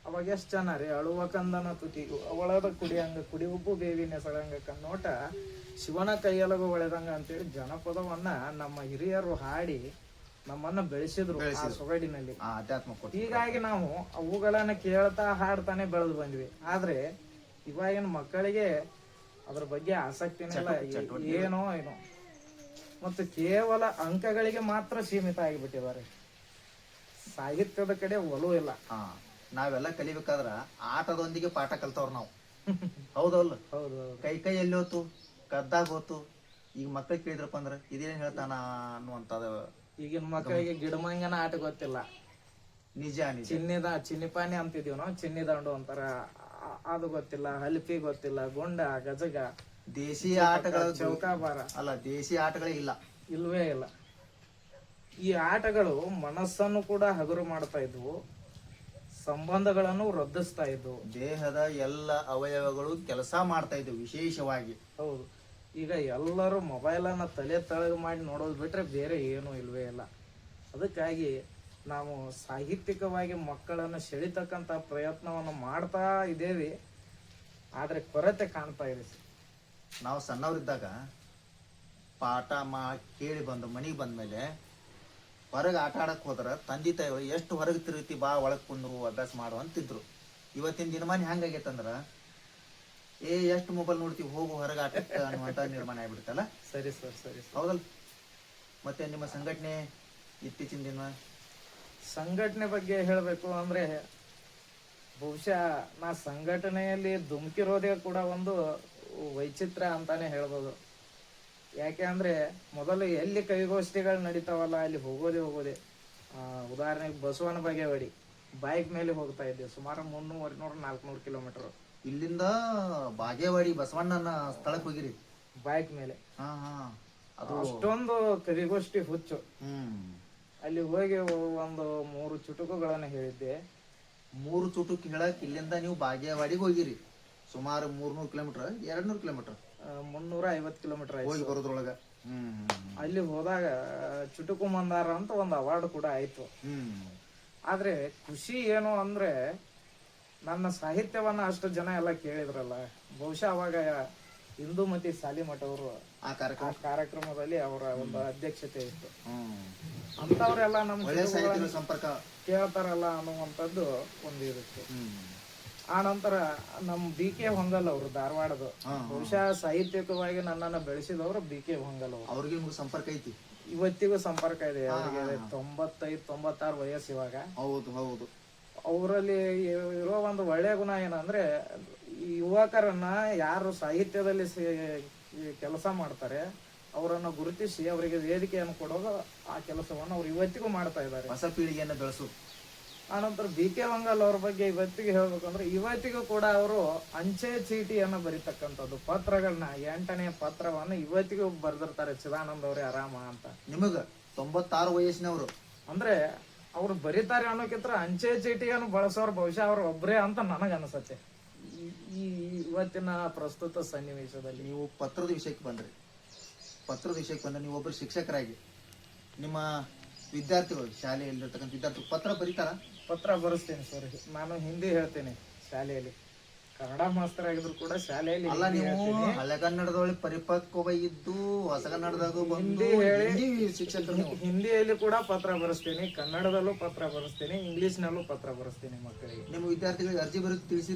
ಅವಾಗ ಎಷ್ಟು ಜನ ರೀ, ಅಳುವ ಕಂದನ ತುಟಿ ಅವಳದ ಕುಡಿಯಂಗ ಕುಡಿ ಉಬ್ಬು ಬೇವಿ ನೆಸಳಂಗ ಕನ್ನೋಟ ಶಿವನ ಕೈಯಲಗು ಒಳೆದಂಗ ಅಂತೇಳಿ ಜನಪದವನ್ನ ನಮ್ಮ ಹಿರಿಯರು ಹಾಡಿ ನಮ್ಮನ್ನ ಬೆಳೆಸಿದ್ರು ಆ ಸೊಗಡಿನಲ್ಲಿ. ಹೀಗಾಗಿ ನಾವು ಅವುಗಳನ್ನ ಕೇಳ್ತಾ ಹಾಡ್ತಾನೆ ಬೆಳೆದು ಬಂದ್ವಿ. ಆದ್ರೆ ಇವಾಗಿನ ಮಕ್ಕಳಿಗೆ ಅದ್ರ ಬಗ್ಗೆ ಆಸಕ್ತಿನಿಲ್ಲ, ಏನೋ ಮತ್ತು ಕೇವಲ ಅಂಕಗಳಿಗೆ ಮಾತ್ರ ಸೀಮಿತ ಆಗಿಬಿಟ್ಟಿದ್ದಾರೆ. ಸಾಹಿತ್ಯದ ಕಡೆ ಒಲವು ಇಲ್ಲ. ನಾವೆಲ್ಲ ಕಲಿಬೇಕಾದ್ರ ಆಟದೊಂದಿಗೆ ಪಾಠ ಕಲ್ತವ್ರು ನಾವು. ಹೌದಲ್ಲ? ಹೌದು. ಕೈ ಎಲ್ಲಿ ಹೋತು, ಕದ್ದಾಗ ಹೋತು. ಈಗ ಮಕ್ಕಳಿಗೆ ಕೇಳಿದ್ರಪ್ಪ ಅಂದ್ರೆ ಇದೇನ್ ಹೇಳ್ತಾನ ಅನ್ನುವಂಥದ್ದು. ಈಗಿನ ಮಕ್ಕಳಿಗೆ ಗಿಡಮಂಗನ ಆಟ ಗೊತ್ತಿಲ್ಲ. ನಿಜ. ಚಿನ್ನಿಪಾನಿ ಅಂತಿದೀವಿ ನಾವು, ಚಿನ್ನಿ ದಂಡು ಅಂತಾರ, ಅದು ಗೊತ್ತಿಲ್ಲ. ಹಲ್ಪಿ ಗೊತ್ತಿಲ್ಲ, ಗುಂಡ, ಗಜಗ, ದೇಶಿ ಆಟಗಳ ಚೌಕಾಬಾರ ಅಲ್ಲ, ದೇಶಿ ಆಟಗಳೇ ಇಲ್ಲ, ಇಲ್ವೇ ಇಲ್ಲ. ಈ ಆಟಗಳು ಮನಸ್ಸನ್ನು ಕೂಡ ಹಗುರು ಮಾಡ್ತಾ ಇದ್ವು, ಸಂಬಂಧಗಳನ್ನು ವೃದ್ಧಿಸ್ತಾ ಇದ್ವು. ದೇಹದ ಎಲ್ಲ ಅವಯವಗಳು ಕೆಲಸ ಮಾಡ್ತಾ ಇದ್ದವು ವಿಶೇಷವಾಗಿ. ಹೌದು. ಈಗ ಎಲ್ಲರೂ ಮೊಬೈಲನ್ನು ತಲೆ ತಳಗು ಮಾಡಿ ನೋಡೋದು ಬಿಟ್ರೆ ಬೇರೆ ಏನೂ ಇಲ್ವೇ ಇಲ್ಲ. ಅದಕ್ಕಾಗಿ ನಾವು ಸಾಹಿತ್ಯಿಕವಾಗಿ ಮಕ್ಕಳನ್ನು ಸೆಳಿತಕ್ಕಂಥ ಪ್ರಯತ್ನವನ್ನು ಮಾಡ್ತಾ ಇದ್ದೇವೆ, ಆದರೆ ಕೊರತೆ ಕಾಣ್ತಾ ಇದೆ. ನಾವು ಸಣ್ಣವರಿದ್ದಾಗ ಪಾಠ ಕೇಳಿ ಬಂದು ಮನೆಗೆ ಬಂದ್ಮೇಲೆ ಹೊರಗೆ ಆಟ ಆಡಕ್ಕೆ ಹೋದ್ರೆ ತಂದೆ ತಾಯಿಗಳು ಎಷ್ಟು ಹೊರಗೆ ತಿರುಗ್ತಿ ಬಾ ಒಳಗೆ ಕುಂದ್ರು ಅಭ್ಯಾಸ ಮಾಡು ಅಂತಿದ್ರು. ಇವತ್ತಿನ ದಿನಮಾನ ಹೆಂಗಾಗೈತಂದ್ರ ಎಷ್ಟು ಮೊಬೈಲ್ ನೋಡ್ತೀವಿ, ಹೋಗು ಹೊರಗೆ ಆಟಕ್ಕೆ ಅನ್ನುವಂಥ ನಿರ್ಮಾಣ ಆಗ್ಬಿಡ್ತಲ್ಲ. ಸರಿ ಸರ್, ಸರಿ ಸರ್. ಹೌದಲ್ಲ? ಮತ್ತೆ ನಿಮ್ಮ ಸಂಘಟನೆ ಇತ್ತೀಚಿನ ದಿನ ಸಂಘಟನೆ ಬಗ್ಗೆ ಹೇಳಬೇಕು ಅಂದ್ರೆ ಬಹುಶಃ ನಾ ಸಂಘಟನೆಯಲ್ಲಿ ಧುಮುಕಿರೋದೇ ಕೂಡ ಒಂದು ವೈಚಿತ್ರ್ಯ ಅಂತಾನೆ ಹೇಳ್ಬೋದು. ಯಾಕೆ ಅಂದ್ರೆ ಮೊದಲು ಎಲ್ಲಿ ಕವಿಗೋಷ್ಠಿಗಳು ನಡೀತಾವಲ್ಲ ಅಲ್ಲಿ ಹೋಗೋದೇ. ಉದಾಹರಣೆಗೆ ಬಸವನ ಬಗೆವಡಿ ಬೈಕ್ ಮೇಲೆ ಹೋಗ್ತಾ ಇದ್ದೆ, ಸುಮಾರು 300-400 ಕಿಲೋಮೀಟರ್. ಇಲ್ಲಿಂದ ಬಾಗೇವಾಡಿ ಬಸವಣ್ಣನ ಸ್ಥಳಕ್ಕೆ ಹೋಗಿರಿ ಬೈಕ್ ಮೇಲೆ. ಅದು ಅಷ್ಟೊಂದು ಕವಿಗೋಷ್ಠಿ ಹುಚ್ಚು. ಅಲ್ಲಿ ಹೋಗಿ ಒಂದು 3 ಚುಟುಕುಗಳನ್ನು ಹೇಳಿದ್ದೆ. 3 ಚುಟುಕು ಹೇಳಕ್ ಇಲ್ಲಿಂದ ನೀವು ಬಾಗೇವಾಡಿಗೆ ಹೋಗಿರಿ, ಸುಮಾರು 300 ಕಿಲೋಮೀಟರ್ 200 ಕಿಲೋಮೀಟರ್ 350 ಕಿಲೋಮೀಟರ್ ಹೋಗಿ ಬರೋದ್ರೊಳಗ. ಅಲ್ಲಿ ಹೋದಾಗ ಚುಟುಕು ಮಂದಾರ ಅಂತ ಒಂದು ಅವಾರ್ಡ್ ಕೂಡ ಆಯ್ತು. ಆದ್ರೆ ಖುಷಿ ಏನು ಅಂದ್ರೆ ನನ್ನ ಸಾಹಿತ್ಯವನ್ನ ಅಷ್ಟು ಜನ ಎಲ್ಲ ಕೇಳಿದ್ರಲ್ಲ. ಬಹುಶಃ ಅವಾಗ ಇಂದುಮತಿ ಸಾಲಿಮಠ ಅವರು ಆ ಕಾರ್ಯಕ್ರಮದಲ್ಲಿ ಅವರ ಒಂದು ಅಧ್ಯಕ್ಷತೆ ಇತ್ತು. ಅಂತವ್ರೆಲ್ಲ ನಮ್ಮ ಸಂಪರ್ಕ ಕೇಳ್ತಾರಲ್ಲ ಅನ್ನುವಂಥದ್ದು ಒಂದು ಇರುತ್ತೆ. ಆ ನಂತರ ನಮ್ಮ BK ಹೊಂಗಲ್ ಅವರು ಧಾರವಾಡದ, ಬಹುಶಃ ಸಾಹಿತ್ಯಿಕವಾಗಿ ನನ್ನನ್ನು ಬೆಳೆಸಿದವರು BK ಹೊಂಗಲ್ ಅವರು. ಅವ್ರಿಗೆ ಸಂಪರ್ಕ ಐತಿ, ಇವತ್ತಿಗೂ ಸಂಪರ್ಕ ಇದೆ. ಅವರಿಗೆ 95-96 ವಯಸ್ಸು ಇವಾಗ. ಹೌದು ಹೌದು. ಅವರಲ್ಲಿ ಇರೋ ಒಂದು ಒಳ್ಳೆಯ ಗುಣ ಏನಂದ್ರೆ ಈ ಯುವಕರನ್ನ ಯಾರು ಸಾಹಿತ್ಯದಲ್ಲಿ ಕೆಲಸ ಮಾಡ್ತಾರೆ ಅವರನ್ನು ಗುರುತಿಸಿ ಅವರಿಗೆ ವೇದಿಕೆಯನ್ನು ಕೊಡೋದು, ಆ ಕೆಲಸವನ್ನು ಅವ್ರು ಇವತ್ತಿಗೂ ಮಾಡ್ತಾ ಇದ್ದಾರೆ. ಹೊಸ ಪೀಳಿಗೆಯನ್ನು ಬೆಳೆಸು. ಆನಂತರ BK ಹೊಂಗಲ್ ಅವ್ರ ಬಗ್ಗೆ ಇವತ್ತಿಗೆ ಹೇಳ್ಬೇಕಂದ್ರೆ ಇವತ್ತಿಗೂ ಕೂಡ ಅವರು ಅಂಚೆ ಚೀಟಿಯನ್ನು ಬರೀತಕ್ಕಂಥದ್ದು, ಪತ್ರಗಳನ್ನ 8ನೇ ಪತ್ರವನ್ನು ಇವತ್ತಿಗೂ ಬರೆದಿರ್ತಾರೆ. ಚಿದಾನಂದ ಅವರೇ ಆರಾಮ ಅಂತ. ನಿಮಗ 96 ವಯಸ್ಸಿನವರು ಅಂದ್ರೆ ಅವ್ರು ಬರೀತಾರೆ ಅನ್ನೋಕ್ಕಿಂತ ಅಂಚೆ ಚೀಟಿಯನ್ನು ಬಳಸೋರು ಬಹುಶಃ ಅವ್ರು ಒಬ್ಬರೇ ಅಂತ ನನಗ ಅನಿಸತ್ತೆ ಈ ಇವತ್ತಿನ ಪ್ರಸ್ತುತ ಸನ್ನಿವೇಶದಲ್ಲಿ. ನೀವು ಪತ್ರದ ವಿಷಯಕ್ಕೆ ಬಂದ್ರೆ ನೀವು ಒಬ್ಬರು ಶಿಕ್ಷಕರಾಗಿ ನಿಮ್ಮ ವಿದ್ಯಾರ್ಥಿಗಳು, ಶಾಲೆಯಲ್ಲಿರ್ತಕ್ಕಂಥ ವಿದ್ಯಾರ್ಥಿಗಳು ಪತ್ರ ಬರೀತಾರ? ಪತ್ರ ಬರೆಸ್ತೇನೆ ಸರ್. ನಾನು ಹಿಂದಿ ಹೇಳ್ತೇನೆ ಶಾಲೆಯಲ್ಲಿ, ಕನ್ನಡ ಮಾಸ್ತರ್ ಆಗಿದ್ರು ಕೂಡ ಶಾಲೆಯಲ್ಲಿ. ಅಲ್ಲ, ನೀವು ಹಳೆಗನ್ನಡದೊಳಗೆ ಪರಿಪಕ್ವ ಇದ್ದು ಹೊಸಗನ್ನಡದಾಗ ಹಿಂದಿ ಹೇಳಿ ಶಿಕ್ಷಕರು. ಹಿಂದಿಯಲ್ಲಿ ಕೂಡ ಪತ್ರ ಬರೆಸ್ತೇನೆ, ಕನ್ನಡದಲ್ಲೂ ಪತ್ರ ಬರೆಸ್ತೇನೆ, ಇಂಗ್ಲಿಷ್ನಲ್ಲೂ ಪತ್ರ ಬರೆಸ್ತೇನೆ ಮಕ್ಕಳಿಗೆ. ನಿಮ್ಮ ವಿದ್ಯಾರ್ಥಿಗಳಿಗೆ ಅರ್ಜಿ ಬರೆದು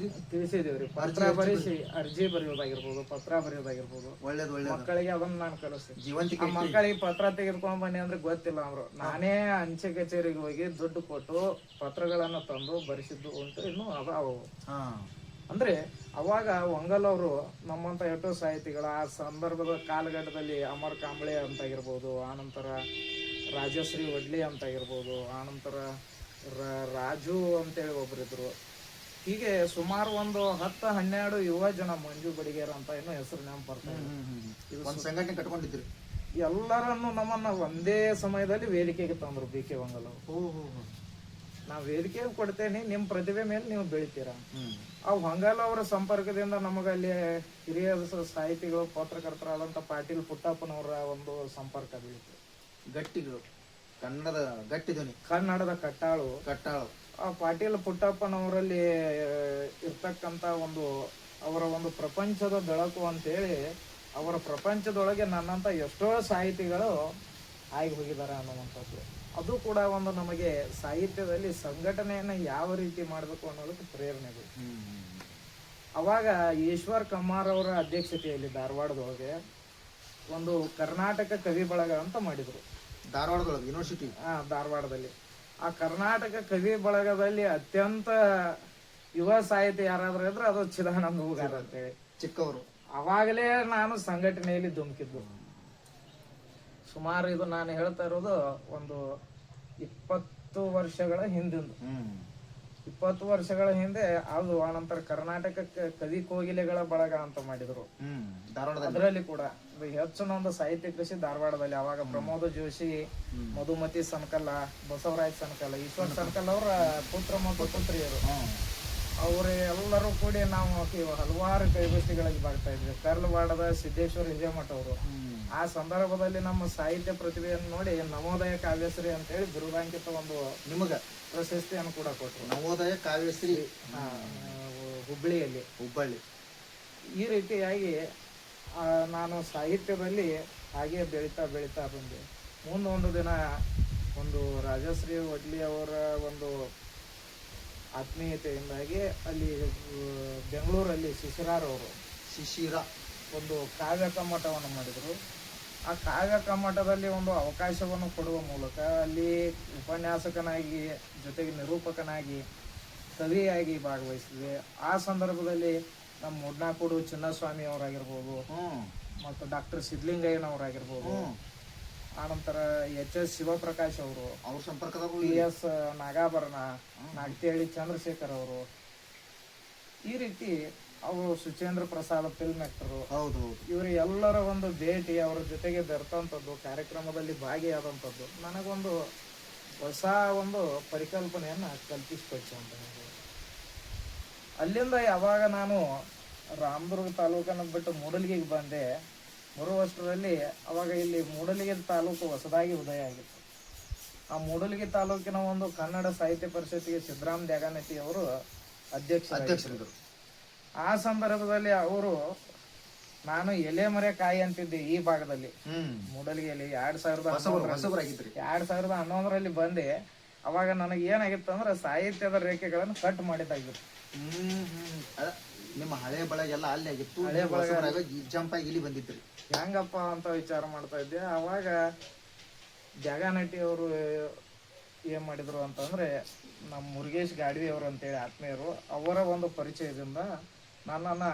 ತಿಳಿಸಿದೇವ್ರಿ. ಪತ್ರ ಬರೆಸಿ ಅರ್ಜಿ ಬರೆಯೋದಾಗಿರ್ಬೋದು, ಪತ್ರ ಬರೆಯೋದಾಗಿರ್ಬೋದು. ಒಳ್ಳೇದು. ಮಕ್ಕಳಿಗೆ ಅದನ್ನ ನಾನು ಕಲಿಸ್ತೇನೆ. ಜೀವಂತಿಕೆ ಮಕ್ಕಳಿಗೆ ಪತ್ರ ತೆಗೆದುಕೊಂಡ್ ಬನ್ನಿ ಅಂದ್ರೆ ಗೊತ್ತಿಲ್ಲ ಅವರು. ನಾನೇ ಅಂಚೆ ಕಚೇರಿಗೆ ಹೋಗಿ ದುಡ್ಡು ಕೊಟ್ಟು ಪತ್ರಗಳನ್ನ ತಂದು ಬರೆಸಿದ್ದು ಉಂಟು. ಇನ್ನು ಅದಾವು. ಅಂದ್ರೆ ಅವಾಗ ಹೊಂಗಲ್ ಅವರು ನಮ್ಮಂತ ಎಷ್ಟೋ ಸಾಹಿತಿಗಳ ಆ ಸಂದರ್ಭದ ಕಾಲಘಟ್ಟದಲ್ಲಿ ಅಮರ್ ಕಾಂಬ್ಳೆ ಅಂತಾಗಿರ್ಬೋದು, ಆನಂತರ ರಾಜಶ್ರೀ ವಡ್ಲಿ ಅಂತಾಗಿರ್ಬೋದು, ಆನಂತರ ರಾಜು ಅಂತೇಳಿ ಒಬ್ಬರಿದ್ರು. ಹೀಗೆ ಸುಮಾರು ಒಂದು 10-12 ಯುವ ಜನ, ಮಂಜು ಬಡಿಗೇರ ಅಂತ ಏನೋ ಹೆಸರು ನೆನಪು ಬರ್ತಾರೆ, ಸಂಘಟನೆ ಕಟ್ಕೊಂಡಿದ್ರು. ಎಲ್ಲರನ್ನು ನಮ್ಮನ್ನ ಒಂದೇ ಸಮಯದಲ್ಲಿ ವೇದಿಕೆಗೆ ತಂದ್ರು BK ಹೊಂಗಲ್ ಅವರು. ನಾವು ವೇದಿಕೆ ಕೊಡ್ತೇನೆ, ನಿಮ್ಮ ಪ್ರತಿಭೆ ಮೇಲೆ ನೀವು ಬೆಳಿತೀರಾ. ಆ ಹೊಂಗಲ್ ಅವರ ಸಂಪರ್ಕದಿಂದ ನಮಗಲ್ಲಿ ಹಿರಿಯ ಸಾಹಿತಿಗಳು, ಪತ್ರಕರ್ತರಾದಂಥ ಪಾಟೀಲ್ ಪುಟ್ಟಪ್ಪನವರ ಒಂದು ಸಂಪರ್ಕ ಬೀಳಿತು. ಗಟ್ಟಿಗಳು, ಕನ್ನಡದ ಗಟ್ಟಿ ಧ್ವನಿ, ಕನ್ನಡದ ಕಟ್ಟಾಳು. ಆ ಪಾಟೀಲ್ ಪುಟ್ಟಪ್ಪನವರಲ್ಲಿ ಇರ್ತಕ್ಕಂಥ ಅವರ ಒಂದು ಪ್ರಪಂಚದ ಬೆಳಕು ಅಂತೇಳಿ, ಅವರ ಪ್ರಪಂಚದೊಳಗೆ ನನ್ನಂತ ಎಷ್ಟೋ ಸಾಹಿತಿಗಳು ಆಗಿ ಹೋಗಿದ್ದಾರೆ ಅನ್ನುವಂಥದ್ದು. ಅದು ಕೂಡ ಒಂದು ನಮಗೆ ಸಾಹಿತ್ಯದಲ್ಲಿ ಸಂಘಟನೆಯನ್ನ ಯಾವ ರೀತಿ ಮಾಡಬೇಕು ಅನ್ನೋದಕ್ಕೆ ಪ್ರೇರಣೆ ಬೇಕು. ಅವಾಗ ಈಶ್ವರ್ ಕಮ್ಮಾರ್ ಅವರ ಅಧ್ಯಕ್ಷತೆಯಲ್ಲಿ ಧಾರವಾಡದೊಳಗೆ ಒಂದು ಕರ್ನಾಟಕ ಕವಿ ಬಳಗ ಅಂತ ಮಾಡಿದ್ರು. ಧಾರವಾಡದೊಳಗೆ ಯೂನಿವರ್ಸಿಟಿ, ಧಾರವಾಡದಲ್ಲಿ. ಆ ಕರ್ನಾಟಕ ಕವಿ ಬಳಗದಲ್ಲಿ ಅತ್ಯಂತ ಯುವ ಸಾಹಿತಿ ಯಾರಾದ್ರೂ ಇದ್ರೆ ಅದು ಚಿದಾನಂದ ಹೂಗಾರ್ ಅಂತೇಳಿ, ಚಿಕ್ಕವರು. ಅವಾಗಲೇ ನಾನು ಸಂಘಟನೆಯಲ್ಲಿ ಧುಮುಕಿದ್ದು. ಸುಮಾರು ಇದು ನಾನು ಹೇಳ್ತಾ ಇರೋದು ಒಂದು 20 ವರ್ಷಗಳ ಹಿಂದಿಂದು. 20 ವರ್ಷಗಳ ಹಿಂದೆ ಅದು ಆನಂತರ ಕರ್ನಾಟಕ ಕವಿ ಕೋಗಿಲೆಗಳ ಬಳಗ ಅಂತ ಮಾಡಿದ್ರು. ಧಾರವಾಡದಲ್ಲಿ ಅದರಲ್ಲಿ ಕೂಡ ಇದು ಹೆಚ್ಚಿನ ಒಂದು ಸಾಹಿತ್ಯ ಕೃಷಿ ಧಾರವಾಡದಲ್ಲಿ. ಅವಾಗ ಪ್ರಮೋದ ಜೋಶಿ, ಮಧುಮತಿ ಸನಕಲ್ಲ, ಬಸವರಾಜ್ ಸನಕಲ್ಲ, ಈಶ್ವರ್ ಸನಕಲ್ ಅವರ ಪುತ್ರ ಮತ್ತು ಪುತ್ರಿಯರು, ಅವರು ಎಲ್ಲರೂ ಕೂಡಿ ನಾವು ಹಲವಾರು ಕೈಗೋಷ್ಠಿಗಳಿಗೆ ಭಾಗ್ತಾ ಇದ್ವಿ. ಕರ್ಲವಾಡದ ಸಿದ್ದೇಶ್ವರ ಹಿರೇಮಠ ಅವರು ಆ ಸಂದರ್ಭದಲ್ಲಿ ನಮ್ಮ ಸಾಹಿತ್ಯ ಪ್ರತಿಭೆಯನ್ನು ನೋಡಿ ನವೋದಯ ಕಾವ್ಯಶ್ರೀ ಅಂತ ಹೇಳಿ ಬಿರುದಾಂಕಿತ ಒಂದು ನಿಮಗ ಪ್ರಶಸ್ತಿಯನ್ನು ಕೂಡ ಕೊಟ್ಟರು. ನವೋದಯ ಕಾವ್ಯಶ್ರೀ ಹುಬ್ಬಳ್ಳಿ. ಈ ರೀತಿಯಾಗಿ ನಾನು ಸಾಹಿತ್ಯದಲ್ಲಿ ಹಾಗೆ ಬೆಳೀತಾ ಬಂದೆ. ಮುಂದೊಂದು ದಿನ ಒಂದು ರಾಜಶ್ರೀ ವಡ್ಲಿ ಅವರ ಒಂದು ಆತ್ಮೀಯತೆಯಿಂದಾಗಿ ಅಲ್ಲಿ ಬೆಂಗಳೂರಲ್ಲಿ ಶಿಶಿರ ಒಂದು ಕಾವ್ಯ ಕಮ್ಮಟವನ್ನು ಮಾಡಿದರು. ಆ ಕಾವ್ಯ ಕಮ್ಮಟದಲ್ಲಿ ಒಂದು ಅವಕಾಶವನ್ನು ಕೊಡುವ ಮೂಲಕ ಅಲ್ಲಿ ಉಪನ್ಯಾಸಕನಾಗಿ ಜೊತೆಗೆ ನಿರೂಪಕನಾಗಿ ಕವಿಯಾಗಿ ಭಾಗವಹಿಸಿದೆ. ಆ ಸಂದರ್ಭದಲ್ಲಿ ನಮ್ಮ ಮುಡ್ನಾಕೂಡು ಚಿನ್ನಸ್ವಾಮಿ ಅವರಾಗಿರ್ಬೋದು, ಮತ್ತು ಡಾಕ್ಟರ್ ಸಿದ್ಲಿಂಗಯ್ಯನವರಾಗಿರ್ಬೋದು, ಆನಂತರ ಎಚ್.ಎಸ್. ಶಿವಪ್ರಕಾಶ್ ಅವರು, ಅವ್ರ ಸಂಪರ್ಕದ PS ನಾಗಾಭರಣ, ನಾಗತಿಹಳ್ಳಿ ಚಂದ್ರಶೇಖರ್ ಅವರು, ಈ ರೀತಿ ಅವರು ಸುಚೇಂದ್ರ ಪ್ರಸಾದ್ ಫಿಲ್ಮ್ ಆಕ್ಟರು, ಇವರು ಎಲ್ಲರ ಒಂದು ಭೇಟಿ, ಅವರ ಜೊತೆಗೆ ಬೆರ್ತಂಥದ್ದು, ಕಾರ್ಯಕ್ರಮದಲ್ಲಿ ಭಾಗಿಯಾದಂಥದ್ದು ನನಗೊಂದು ಹೊಸ ಒಂದು ಪರಿಕಲ್ಪನೆಯನ್ನ ಕಲ್ಪಿಸಿಕೊಡ್ತು ಅಂತ ಹೇಳ್ಬೋದು. ಅಲ್ಲಿಂದ ಯಾವಾಗ ನಾನು ರಾಮದುರ್ಗ ತಾಲೂಕನ್ನು ಬಿಟ್ಟು ಮೂಡಲಗಿಗೆ ಬಂದೆ, 3 ವರ್ಷದಲ್ಲಿ ಅವಾಗ ಇಲ್ಲಿ ಮೂಡಲಗಿ ತಾಲೂಕು ಹೊಸದಾಗಿ ಉದಯ ಆಗಿತ್ತು. ಆ ಮೂಡಲಗಿ ತಾಲೂಕಿನ ಒಂದು ಕನ್ನಡ ಸಾಹಿತ್ಯ ಪರಿಷತ್ತಿಗೆ ಸಿದ್ದರಾಮ ದ್ಯಾಗನಟ್ಟಿ ಅವರು ಅಧ್ಯಕ್ಷರಿದ್ದರು. ಆ ಸಂದರ್ಭದಲ್ಲಿ ಅವರು, ನಾನು ಎಲೆ ಮರೆ ಕಾಯಿ ಅಂತಿದ್ದೆ ಈ ಭಾಗದಲ್ಲಿ ಮೂಡಲಗಿಯಲ್ಲಿ 2011ರಲ್ಲಿ ಬಂದೆ. ಅವಾಗ ನನಗೆ ಏನಾಗಿತ್ತು ಅಂದ್ರೆ ಸಾಹಿತ್ಯದ ರೇಖೆಗಳನ್ನು ಕಟ್ ಮಾಡಿದ್ದಾಗಿತ್ತು. ನಿಮ್ಮ ಹಳೆ ಬಳಗ ಎಲ್ಲ ಅಲ್ಲಿ ಆಗಿತ್ತು, ಹಳೆ ಬಳಗ ಜಂಪ್ ಆಗಿ ಇಲ್ಲಿ ಬಂದಿದ್ರಿ ಹೆಂಗಪ್ಪ ಅಂತ ವಿಚಾರ ಮಾಡ್ತಾ ಇದ್ದೆ. ಅವಾಗ ದ್ಯಾಗನಟ್ಟಿ ಅವರು ಏನ್ ಮಾಡಿದ್ರು ಅಂತಂದ್ರೆ, ನಮ್ಮ ಮುರುಗೇಶ್ ಗಾಡ್ವಿ ಅವರು ಅಂತೇಳಿ ಆತ್ಮೀಯರು, ಅವರ ಒಂದು ಪರಿಚಯದಿಂದ ನನ್ನನ್ನು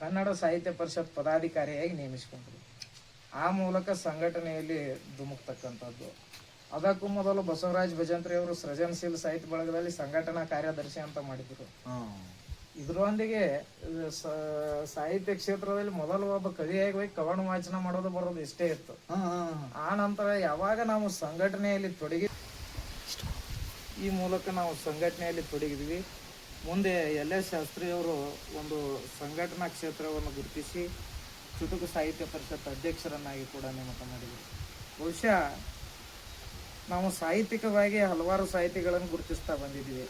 ಕನ್ನಡ ಸಾಹಿತ್ಯ ಪರಿಷತ್ ಪದಾಧಿಕಾರಿಯಾಗಿ ನೇಮಿಸಿಕೊಂಡ್ರು. ಆ ಮೂಲಕ ಸಂಘಟನೆಯಲ್ಲಿ ಧುಮುಕ್ತಕ್ಕಂಥದ್ದು. ಅದಕ್ಕೂ ಮೊದಲು ಬಸವರಾಜ್ ಭಜಂತ್ರಿ ಅವರು ಸೃಜನಶೀಲ ಸಾಹಿತ್ಯ ಬಳಗದಲ್ಲಿ ಸಂಘಟನಾ ಕಾರ್ಯದರ್ಶಿ ಅಂತ ಮಾಡಿದ್ರು. ಇದರೊಂದಿಗೆ ಸಾಹಿತ್ಯ ಕ್ಷೇತ್ರದಲ್ಲಿ ಮೊದಲು ಒಬ್ಬ ಕವಿಯಾಗಿ ಹೋಗಿ ಕವನ ವಾಚನ ಮಾಡೋದು ಬರೋದು ಇಷ್ಟೇ ಇತ್ತು. ಆ ನಂತರ ಯಾವಾಗ ನಾವು ಸಂಘಟನೆಯಲ್ಲಿ ಈ ಮೂಲಕ ನಾವು ಸಂಘಟನೆಯಲ್ಲಿ ತೊಡಗಿದ್ವಿ. ಮುಂದೆ LS ಶಾಸ್ತ್ರಿ ಅವರು ಒಂದು ಸಂಘಟನಾ ಕ್ಷೇತ್ರವನ್ನು ಗುರುತಿಸಿ ಚುಟುಕು ಸಾಹಿತ್ಯ ಪರಿಷತ್ ಅಧ್ಯಕ್ಷರನ್ನಾಗಿ ಕೂಡ ನೇಮಕ ಮಾಡಿದರು. ಬಹುಶಃ ನಾವು ಸಾಹಿತ್ಯಿಕವಾಗಿ ಹಲವಾರು ಸಾಹಿತಿಗಳನ್ನು ಗುರುತಿಸ್ತಾ ಬಂದಿದ್ದೀವಿ.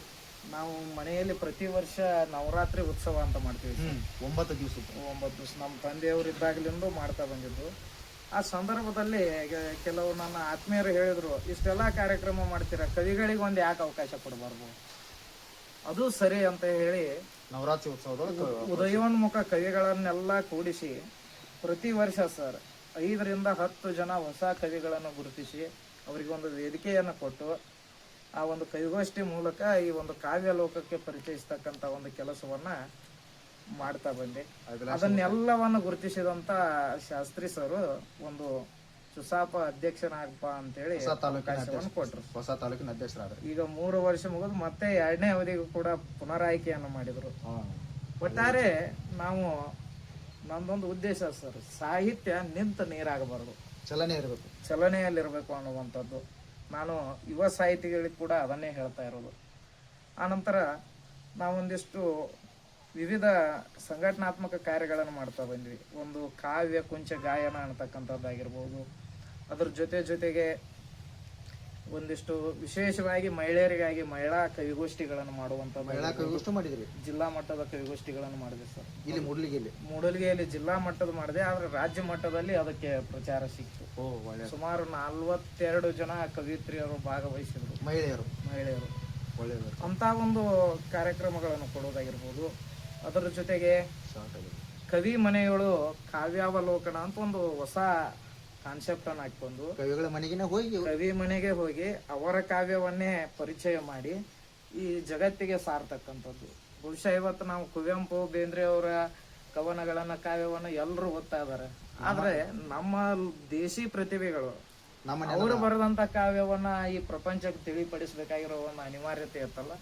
ನಾವು ಮನೆಯಲ್ಲಿ ಪ್ರತಿ ವರ್ಷ ನವರಾತ್ರಿ ಉತ್ಸವ ಅಂತ ಮಾಡ್ತೀವಿ. 9 ದಿವಸ ನಮ್ಮ ತಂದೆಯವರಿದ್ದಾಗಲಿಂದ ಮಾಡ್ತಾ ಬಂದಿದ್ದು. ಆ ಸಂದರ್ಭದಲ್ಲಿ ಕೆಲವು ನನ್ನ ಆತ್ಮೀಯರು ಹೇಳಿದ್ರು, ಇಷ್ಟೆಲ್ಲ ಕಾರ್ಯಕ್ರಮ ಮಾಡ್ತೀರಾ, ಕವಿಗಳಿಗೆ ಒಂದು ಯಾಕೆ ಅವಕಾಶ ಕೊಡಬಾರ್ದು? ಅದು ಸರಿ ಅಂತ ಹೇಳಿ ನವರಾತ್ರಿ ಉತ್ಸವದೊಳಗೆ ಉದಯೋನ್ಮುಖ ಕವಿಗಳನ್ನೆಲ್ಲ ಕೂಡಿಸಿ ಪ್ರತಿ ವರ್ಷ 5 ರಿಂದ 10 ಜನ ಹೊಸ ಕವಿಗಳನ್ನು ಗುರುತಿಸಿ ಅವರಿಗೆ ಒಂದು ವೇದಿಕೆಯನ್ನು ಕೊಟ್ಟು ಆ ಒಂದು ಕವಿಗೋಷ್ಠಿ ಮೂಲಕ ಈ ಒಂದು ಕಾವ್ಯ ಲೋಕಕ್ಕೆ ಪರಿಚಯಿಸ್ತಕ್ಕಂಥ ಒಂದು ಕೆಲಸವನ್ನ ಮಾಡ್ತಾ ಬಂದೆ. ಅದನ್ನೆಲ್ಲವನ್ನು ಗುರುತಿಸಿದಂತ ಶಾಸ್ತ್ರಿ ಸರ್ ಒಂದು ಸುಸಾಪ ಅಧ್ಯಕ್ಷನಾಗಪ್ಪ ಅಂತೇಳಿ ಅವಕಾಶವನ್ನು ಕೊಟ್ಟರು. ಹೊಸ ತಾಲೂಕಿನ ಅಧ್ಯಕ್ಷರಾದ್ರು. ಈಗ 3 ವರ್ಷ ಮುಗಿದು ಮತ್ತೆ 2ನೇ ಅವಧಿಗೂ ಕೂಡ ಪುನರಾಯ್ಕೆಯನ್ನು ಮಾಡಿದ್ರು. ಒಟ್ಟಾರೆ ನಾವು ನಮ್ದೊಂದು ಉದ್ದೇಶ ಸರ್, ಸಾಹಿತ್ಯ ನಿಂತ ನೀರಾಗಬಾರದು, ಚಲನೆಯಲ್ಲಿರ್ಬೇಕು ಅನ್ನುವಂಥದ್ದು. ನಾನು ಯುವ ಸಾಹಿತಿಗಳಿಗೆ ಕೂಡ ಅದನ್ನೇ ಹೇಳ್ತಾ ಇರೋದು. ಆನಂತರ ನಾವೊಂದಿಷ್ಟು ವಿವಿಧ ಸಂಘಟನಾತ್ಮಕ ಕಾರ್ಯಗಳನ್ನು ಮಾಡ್ತಾ ಬಂದ್ವಿ. ಒಂದು ಕಾವ್ಯ ಕುಂಚ ಗಾಯನ ಅನ್ನತಕ್ಕಂಥದ್ದಾಗಿರ್ಬೋದು, ಅದ್ರ ಜೊತೆಗೆ ಒಂದಿಷ್ಟು ವಿಶೇಷವಾಗಿ ಮಹಿಳೆಯರಿಗಾಗಿ ಮಹಿಳಾ ಕವಿಗೋಷ್ಠಿಗಳನ್ನು ಮಾಡುವಂಥದ್ದು ಮಾಡಿದ್ರಿ. ಜಿಲ್ಲಾ ಮಟ್ಟದ ಕವಿಗೋಷ್ಠಿಗಳನ್ನು ಮಾಡಿದೆ ಸರ್. ಇಲ್ಲಿ ಮೂಡಲಗಿಯಲ್ಲಿ ಜಿಲ್ಲಾ ಮಟ್ಟದ ಮಾಡಿದೆ, ಆದ್ರೆ ರಾಜ್ಯ ಮಟ್ಟದಲ್ಲಿ ಅದಕ್ಕೆ ಪ್ರಚಾರ ಸಿಕ್ತು. ಸುಮಾರು 42 ಜನ ಕವಿತ್ರಿಯರು ಭಾಗವಹಿಸಿದ್ರು, ಮಹಿಳೆಯರು ಅಂತ ಒಂದು ಕಾರ್ಯಕ್ರಮಗಳನ್ನು ಕೊಡೋದಾಗಿರ್ಬೋದು. ಅದರ ಜೊತೆಗೆ ಕವಿ ಮನೆಗಳು ಕಾವ್ಯಾವಲೋಕನ ಅಂತ ಒಂದು ಹೊಸ ಕಾನ್ಸೆಪ್ಟ್ ಅನ್ನು ಹಾಕೊಂಡು ಕವಿ ಮನೆಗೆ ಹೋಗಿ ಅವರ ಕಾವ್ಯವನ್ನೇ ಪರಿಚಯ ಮಾಡಿ ಈ ಜಗತ್ತಿಗೆ ಸಾರ್ತಕ್ಕಂಥದ್ದು. ಬಹುಶಃ ಇವತ್ತು ನಾವು ಕುವೆಂಪು ಬೇಂದ್ರೆ ಅವರ ಕವನಗಳನ್ನ ಕಾವ್ಯವನ್ನ ಎಲ್ಲರೂ ಓದ್ತಾ ಇದ್ದಾರೆ, ಆದ್ರೆ ನಮ್ಮ ದೇಶಿ ಪ್ರತಿಭೆಗಳು ನಮ್ಮ ಅವರು ಬರೆದಂತ ಕಾವ್ಯವನ್ನ ಈ ಪ್ರಪಂಚಕ್ಕೆ ತಿಳಿಪಡಿಸಬೇಕಾಗಿರೋ ಒಂದು ಅನಿವಾರ್ಯತೆ ಇರ್ತಲ್ಲ,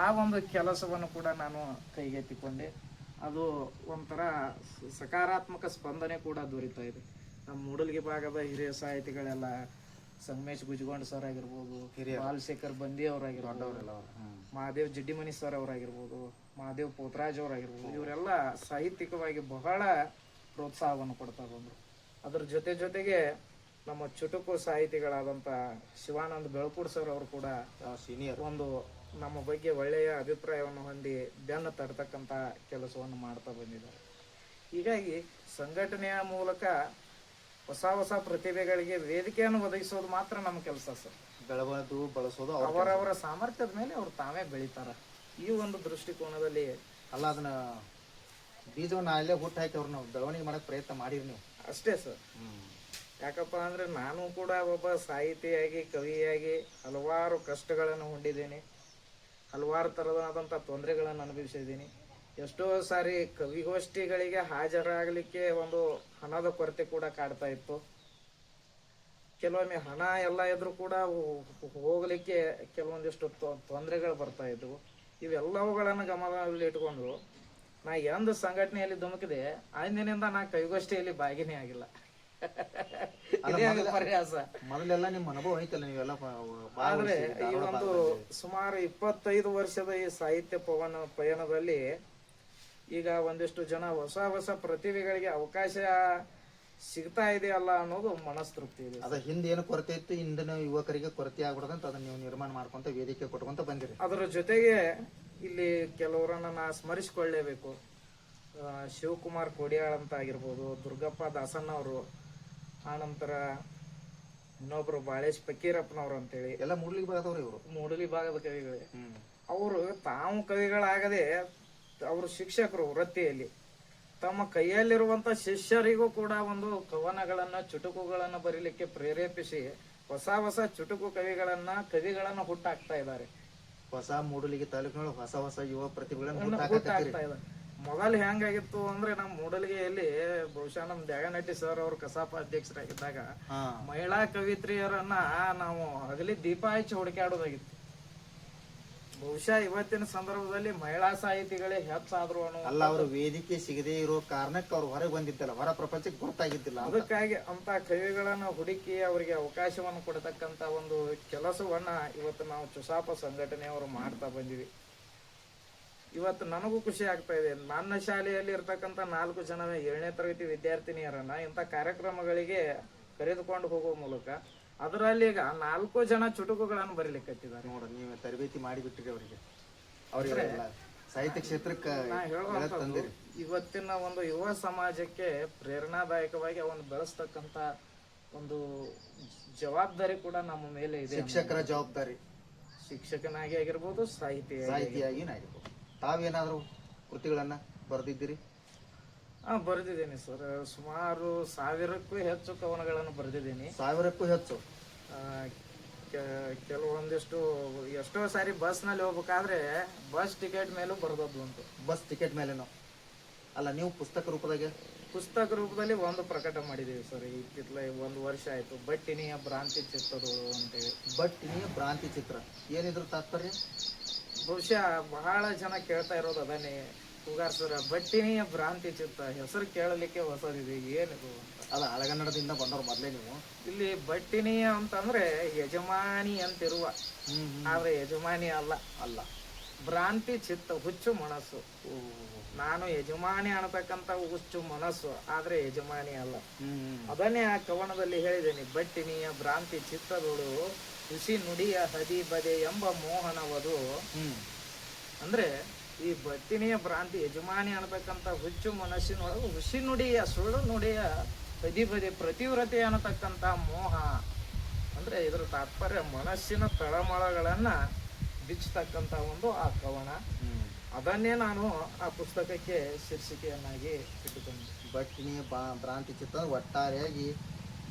ಆ ಒಂದು ಕೆಲಸವನ್ನು ಕೂಡ ನಾನು ಕೈಗೆತ್ತಿಕೊಂಡೆ. ಅದು ಒಂಥರ ಸಕಾರಾತ್ಮಕ ಸ್ಪಂದನೆ ಕೂಡ ದೊರೀತಾ ಇದೆ. ನಮ್ಮ ಮೂಡಲ್ಗಿ ಭಾಗದ ಹಿರಿಯ ಸಾಹಿತಿಗಳೆಲ್ಲ ಸಂಗಮೇಶ್ ಗುಜಗೊಂಡ್ ಸರ್ ಆಗಿರ್ಬೋದು, ಬಾಲಶೇಖರ್ ಬಂದಿ ಅವರಾಗಿರ್ಬೋದು, ಮಹಾದೇವ್ ಜಿಡ್ಡಿಮನಿ ಸರ್ ಅವರಾಗಿರ್ಬೋದು, ಮಹಾದೇವ್ ಪೋತರಾಜ್ ಅವರಾಗಿರ್ಬೋದು, ಇವರೆಲ್ಲ ಸಾಹಿತ್ಯಿಕವಾಗಿ ಬಹಳ ಪ್ರೋತ್ಸಾಹವನ್ನು ಕೊಡ್ತಾ ಬಂದರು. ಅದ್ರ ಜೊತೆಗೆ ನಮ್ಮ ಚುಟುಕು ಸಾಹಿತಿಗಳಾದಂಥ ಶಿವಾನಂದ ಬೆಳಕೂಡ್ ಸರ್ ಅವರು ಕೂಡ ಸೀನಿಯರ್ ಒಂದು ನಮ್ಮ ಬಗ್ಗೆ ಒಳ್ಳೆಯ ಅಭಿಪ್ರಾಯವನ್ನು ಹೊಂದಿ ಬೆನ್ನು ತಡ್ತಕ್ಕಂಥ ಕೆಲಸವನ್ನು ಮಾಡ್ತಾ ಬಂದಿದ್ದಾರೆ. ಹೀಗಾಗಿ ಸಂಘಟನೆಯ ಮೂಲಕ ಹೊಸ ಪ್ರತಿಭೆಗಳಿಗೆ ವೇದಿಕೆಯನ್ನು ಒದಗಿಸೋದು ಮಾತ್ರ ನಮ್ಮ ಕೆಲಸ ಸರ್. ಬಳಸೋದು ಅವರವರ ಸಾಮರ್ಥ್ಯದ ಮೇಲೆ ಅವ್ರು ತಾವೇ ಬೆಳಿತಾರ. ಈ ಒಂದು ದೃಷ್ಟಿಕೋನದಲ್ಲಿ ಅಲ್ಲ, ಅದನ್ನ ಬೀಜವನ್ನ ಅಲ್ಲೇ ಹುಟ್ಟು ಹಾಕಿ ಅವ್ರನ್ನ ಬೆಳವಣಿಗೆ ಮಾಡಕ್ ಪ್ರಯತ್ನ ಮಾಡಿರಿ ನೀವು ಅಷ್ಟೇ ಸರ್. ಯಾಕಪ್ಪ ಅಂದ್ರೆ ನಾನು ಕೂಡ ಒಬ್ಬ ಸಾಹಿತಿಯಾಗಿ ಕವಿಯಾಗಿ ಹಲವಾರು ಕಷ್ಟಗಳನ್ನು ಹೊಂದಿದ್ದೇನೆ, ಹಲವಾರು ಥರದಾದಂಥ ತೊಂದರೆಗಳನ್ನು ಅನುಭವಿಸಿದ್ದೀನಿ. ಎಷ್ಟೋ ಸಾರಿ ಕವಿಗೋಷ್ಠಿಗಳಿಗೆ ಹಾಜರಾಗಲಿಕ್ಕೆ ಒಂದು ಹಣದ ಕೊರತೆ ಕೂಡ ಕಾಡ್ತಾ ಇತ್ತು. ಕೆಲವೊಮ್ಮೆ ಹಣ ಎಲ್ಲ ಇದ್ರೂ ಕೂಡ ಹೋಗಲಿಕ್ಕೆ ಕೆಲವೊಂದಿಷ್ಟು ತೊಂದರೆಗಳು ಬರ್ತಾ ಇದ್ವು. ಇವೆಲ್ಲವುಗಳನ್ನು ಗಮನದಲ್ಲಿ ಇಟ್ಕೊಂಡು ನಾ ಎಂದು ಸಂಘಟನೆಯಲ್ಲಿ ಧುಮುಕಿದೆ ಅಂದಿನಿಂದ ನಾ ಕವಿಗೋಷ್ಠಿಯಲ್ಲಿ ಭಾಗಿನೇ ಆಗಿಲ್ಲ. ಪರ್ಯಾಸ ಮೊದಲೆಲ್ಲ ನಿಮ್ಮ ಅನುಭವ ಐತಲ್ಲ, ನೀವೆಲ್ಲ ಆದ್ರೆ ಈ ಒಂದು ಸುಮಾರು 25 ವರ್ಷದ ಈ ಸಾಹಿತ್ಯ ಪಯಣದಲ್ಲಿ ಈಗ ಒಂದಿಷ್ಟು ಜನ ಹೊಸ ಪ್ರತಿಭೆಗಳಿಗೆ ಅವಕಾಶ ಸಿಗ್ತಾ ಇದೆಯಲ್ಲ ಅನ್ನೋದು ಮನಸ್ತೃಪ್ತಿ ಇದೆ. ಅದ ಹಿಂದೆ ಏನು ಕೊರತೆ ಇತ್ತು, ಇಂದಿನ ಯುವಕರಿಗೆ ಕೊರತೆ ಆಗ್ಬಿಡದಂತ ಅದನ್ನ ನೀವು ನಿರ್ಮಾಣ ಮಾಡ್ಕೊಂತ ವೇದಿಕೆ ಕೊಟ್ಕೊಂತ ಬಂದಿರಿ. ಅದರ ಜೊತೆಗೆ ಇಲ್ಲಿ ಕೆಲವರನ್ನ ನಾ ಸ್ಮರಿಸಿಕೊಳ್ಳೇಬೇಕು. ಶಿವಕುಮಾರ್ ಕೋಡಿಯಾಳ್ ಅಂತ ಆಗಿರ್ಬೋದು, ದುರ್ಗಪ್ಪ ದಾಸಣ್ಣ ಅವರು, ಆನಂತರ ಇನ್ನೊಬ್ರು ಬಾಳೇಶ್ ಫಕೀರಪ್ಪನವ್ರು ಅಂತೇಳಿ, ಎಲ್ಲ ಮೂಡ್ಲಿಗೆ ಭಾಗದವ್ರು ಇವರು, ಮೂಡಲಿ ಭಾಗದ ಕವಿಗಳೇ. ಅವರು ತಾವು ಕವಿಗಳಾಗದೆ ಅವರು ಶಿಕ್ಷಕರು ವೃತ್ತಿಯಲ್ಲಿ ತಮ್ಮ ಕೈಯಲ್ಲಿರುವಂತ ಶಿಷ್ಯರಿಗೂ ಕೂಡ ಒಂದು ಕವನಗಳನ್ನ ಚುಟುಕುಗಳನ್ನ ಬರೀಲಿಕ್ಕೆ ಪ್ರೇರೇಪಿಸಿ ಹೊಸ ಚುಟುಕು ಕವಿಗಳನ್ನ ಹುಟ್ಟಾಕ್ತಾ ಇದ್ದಾರೆ. ಹೊಸ ಮೂಡಲಿಗೆ ತಾಲೂಕಿನೊಳಗೆ ಹೊಸ ಯುವ ಪ್ರತಿಭೆಗಳನ್ನ ಹುಟ್ಟಾಕ್ತಾ ಇದ್ದಾರೆ. ಮೊದಲು ಹೆಂಗಾಗಿತ್ತು ಅಂದ್ರೆ ನಮ್ಮ ಮೂಡಲಿಗೆಯಲ್ಲಿ ಬಹುಶಃ ನಮ್ ದ್ಯಾಗನಟ್ಟಿ ಸರ್ ಅವರು ಕಸಾಪ ಅಧ್ಯಕ್ಷರಾಗಿದ್ದಾಗ ಮಹಿಳಾ ಕವಿತ್ರಿಯರನ್ನ ನಾವು ಹಗಲಿ ದೀಪ ಹಚ್ಚಿ ಹುಡುಕಾಡೋದಾಗಿತ್ತು. ಬಹುಶಃ ಇವತ್ತಿನ ಸಂದರ್ಭದಲ್ಲಿ ಮಹಿಳಾ ಸಾಹಿತಿಗಳೇ ಹೆಚ್ಚಾದ್ರು ಅಲ್ಲ, ಅವರು ವೇದಿಕೆ ಸಿಗದೆ ಇರೋ ಕಾರಣಕ್ಕೆ ಅವ್ರು ಹೊರಗೆ ಬಂದಿದ್ದಲ್ಲ, ಹೊರ ಪ್ರಪಂಚಕ್ಕೆ ಗೊತ್ತಾಗಿದ್ದಿಲ್ಲ. ಅದಕ್ಕಾಗಿ ಅಂತ ಕವಿಗಳನ್ನ ಹುಡುಕಿ ಅವರಿಗೆ ಅವಕಾಶವನ್ನು ಕೊಡತಕ್ಕಂತ ಒಂದು ಕೆಲಸವನ್ನ ಇವತ್ತು ನಾವು ಚುಸಾಪ ಸಂಘಟನೆಯವರು ಮಾಡ್ತಾ ಬಂದಿವಿ. ಇವತ್ತು ನನಗೂ ಖುಷಿ ಆಗ್ತಾ ಇದೆ. ನನ್ನ ಶಾಲೆಯಲ್ಲಿ ಇರ್ತಕ್ಕಂಥ 4 ಜನ 7ನೇ ತರಗತಿ ವಿದ್ಯಾರ್ಥಿನಿಯರನ್ನ ಇಂಥ ಕಾರ್ಯಕ್ರಮಗಳಿಗೆ ಕರೆದುಕೊಂಡು ಹೋಗುವ ಮೂಲಕ ಅದರಲ್ಲಿ ಈಗ 4 ಜನ ಚುಟುಕುಗಳನ್ನು ಬರೀಲಿಕ್ಕತ್ತಿದ್ದಾರೆ. ನೋಡ್ರಿ, ನೀವು ತರಬೇತಿ ಮಾಡಿಬಿಟ್ಟಿರಿ ಅವರಿಗೆ ಸಾಹಿತ್ಯ ಕ್ಷೇತ್ರಕ್ಕೆ. ಇವತ್ತಿನ ಒಂದು ಯುವ ಸಮಾಜಕ್ಕೆ ಪ್ರೇರಣಾದಾಯಕವಾಗಿ ಅವನು ಬೆಳೆಸ್ತಕ್ಕಂಥ ಒಂದು ಜವಾಬ್ದಾರಿ ಕೂಡ ನಮ್ಮ ಮೇಲೆ ಇದೆ. ಶಿಕ್ಷಕರ ಜವಾಬ್ದಾರಿ, ಶಿಕ್ಷಕನಾಗಿ ಆಗಿರ್ಬೋದು, ಸಾಹಿತಿಯಾಗಿ ಆಗಿರ್ಬೋದು. ತಾವೇನಾದ್ರೂ ಕೃತಿಗಳನ್ನ ಬರೆದಿದ್ದೀರಿ? ಬರೆದಿದ್ದೀನಿ ಸರ್. ಸುಮಾರು 1000ಕ್ಕೂ ಹೆಚ್ಚು ಕವನಗಳನ್ನು ಬರೆದಿದ್ದೀನಿ. 1000ಕ್ಕೂ ಹೆಚ್ಚು. ಕೆಲವೊಂದಿಷ್ಟು ಎಷ್ಟೋ ಸಾರಿ ಬಸ್ನಲ್ಲಿ ಹೋಗ್ಬೇಕಾದ್ರೆ ಬಸ್ ಟಿಕೆಟ್ ಮೇಲೂ ಬರೆದದ್ದು ಉಂಟು. ಬಸ್ ಟಿಕೆಟ್ ಮೇಲೇನು ಅಲ್ಲ, ನೀವು ಪುಸ್ತಕ ರೂಪದಲ್ಲಿ ಒಂದು ಪ್ರಕಟ ಮಾಡಿದ್ದೀವಿ ಸರ್. ಇತ್ತಿತ್ತಲ 1 ವರ್ಷ ಆಯ್ತು. ಬಟ್ಟಿನಿಯ ಭ್ರಾಂತಿ ಚಿತ್ರಗಳು ಅಂತೇಳಿ. ಬಟ್ಟಿನಿಯ ಭ್ರಾಂತಿ ಚಿತ್ರ ಏನಿದ್ರು ತಾತ್ಪರ್ಯ? ಬಹುಶಃ ಬಹಳ ಜನ ಕೇಳ್ತಾ ಇರೋದು ಅದನ್ನೇ, ಕೂಗಾರ್ ಸರ್ ಬಟ್ಟಿನಿಯ ಭ್ರಾಂತಿ ಚಿತ್ರ ಹೆಸರು ಕೇಳಲಿಕ್ಕೆ ಹೊಸದಿದೆ, ಏನಿದು ಅಂತ. ಅದ ಹಳಗನ್ನಡದಿಂದ ಬಂದವ್ರು ಮೊದಲೇ ನೀವು. ಇಲ್ಲಿ ಬಟ್ಟಿನಿಯ ಅಂತಂದ್ರೆ ಯಜಮಾನಿ ಅಂತಿರುವ, ಆದ್ರೆ ಯಜಮಾನಿ ಅಲ್ಲ. ಭ್ರಾಂತಿ ಚಿತ್ತ, ಹುಚ್ಚು ಮನಸ್ಸು. ನಾನು ಯಜಮಾನಿ ಅನ್ನತಕ್ಕಂತ ಹುಚ್ಚು ಮನಸ್ಸು, ಆದ್ರೆ ಯಜಮಾನಿ ಅಲ್ಲ. ಅದನ್ನೇ ಆ ಕವನದಲ್ಲಿ ಹೇಳಿದ್ದೇನೆ. ಬಟ್ಟಿನಿಯ ಭ್ರಾಂತಿ ಚಿತ್ತದೋಳು ಹುಸಿ ನುಡಿಯ ಹದಿ ಬದೆ ಎಂಬ ಮೋಹನವದು. ಅಂದ್ರೆ ಈ ಬಟ್ಟಿನಿಯ ಭ್ರಾಂತಿ, ಯಜಮಾನಿ ಅನ್ನತಕ್ಕಂಥ ಹುಚ್ಚು ಮನಸ್ಸಿನೊಳಗೆ ಹುಸಿ ನುಡಿಯ ಸುಳ್ಳು ನುಡಿಯ ಹದಿ ಬದೆ ಪ್ರತಿವ್ರತೆ ಅನ್ನತಕ್ಕಂಥ ಮೋಹ. ಅಂದ್ರೆ ಇದರ ತಾತ್ಪರ್ಯ ಮನಸ್ಸಿನ ತಳಮಳಗಳನ್ನ ಬಿಚ್ಚತಕ್ಕಂಥ ಒಂದು ಆ ಕವನ. ಅದನ್ನೇ ನಾನು ಆ ಪುಸ್ತಕಕ್ಕೆ ಶೀರ್ಷಿಕೆಯನ್ನಾಗಿ ಇಟ್ಟುಕೊಂಡೆ. ಬಟ್ಟಿನಿಯ ಭ್ರಾಂತಿ ಚಿತ್ರ ಒಟ್ಟಾರೆಯಾಗಿ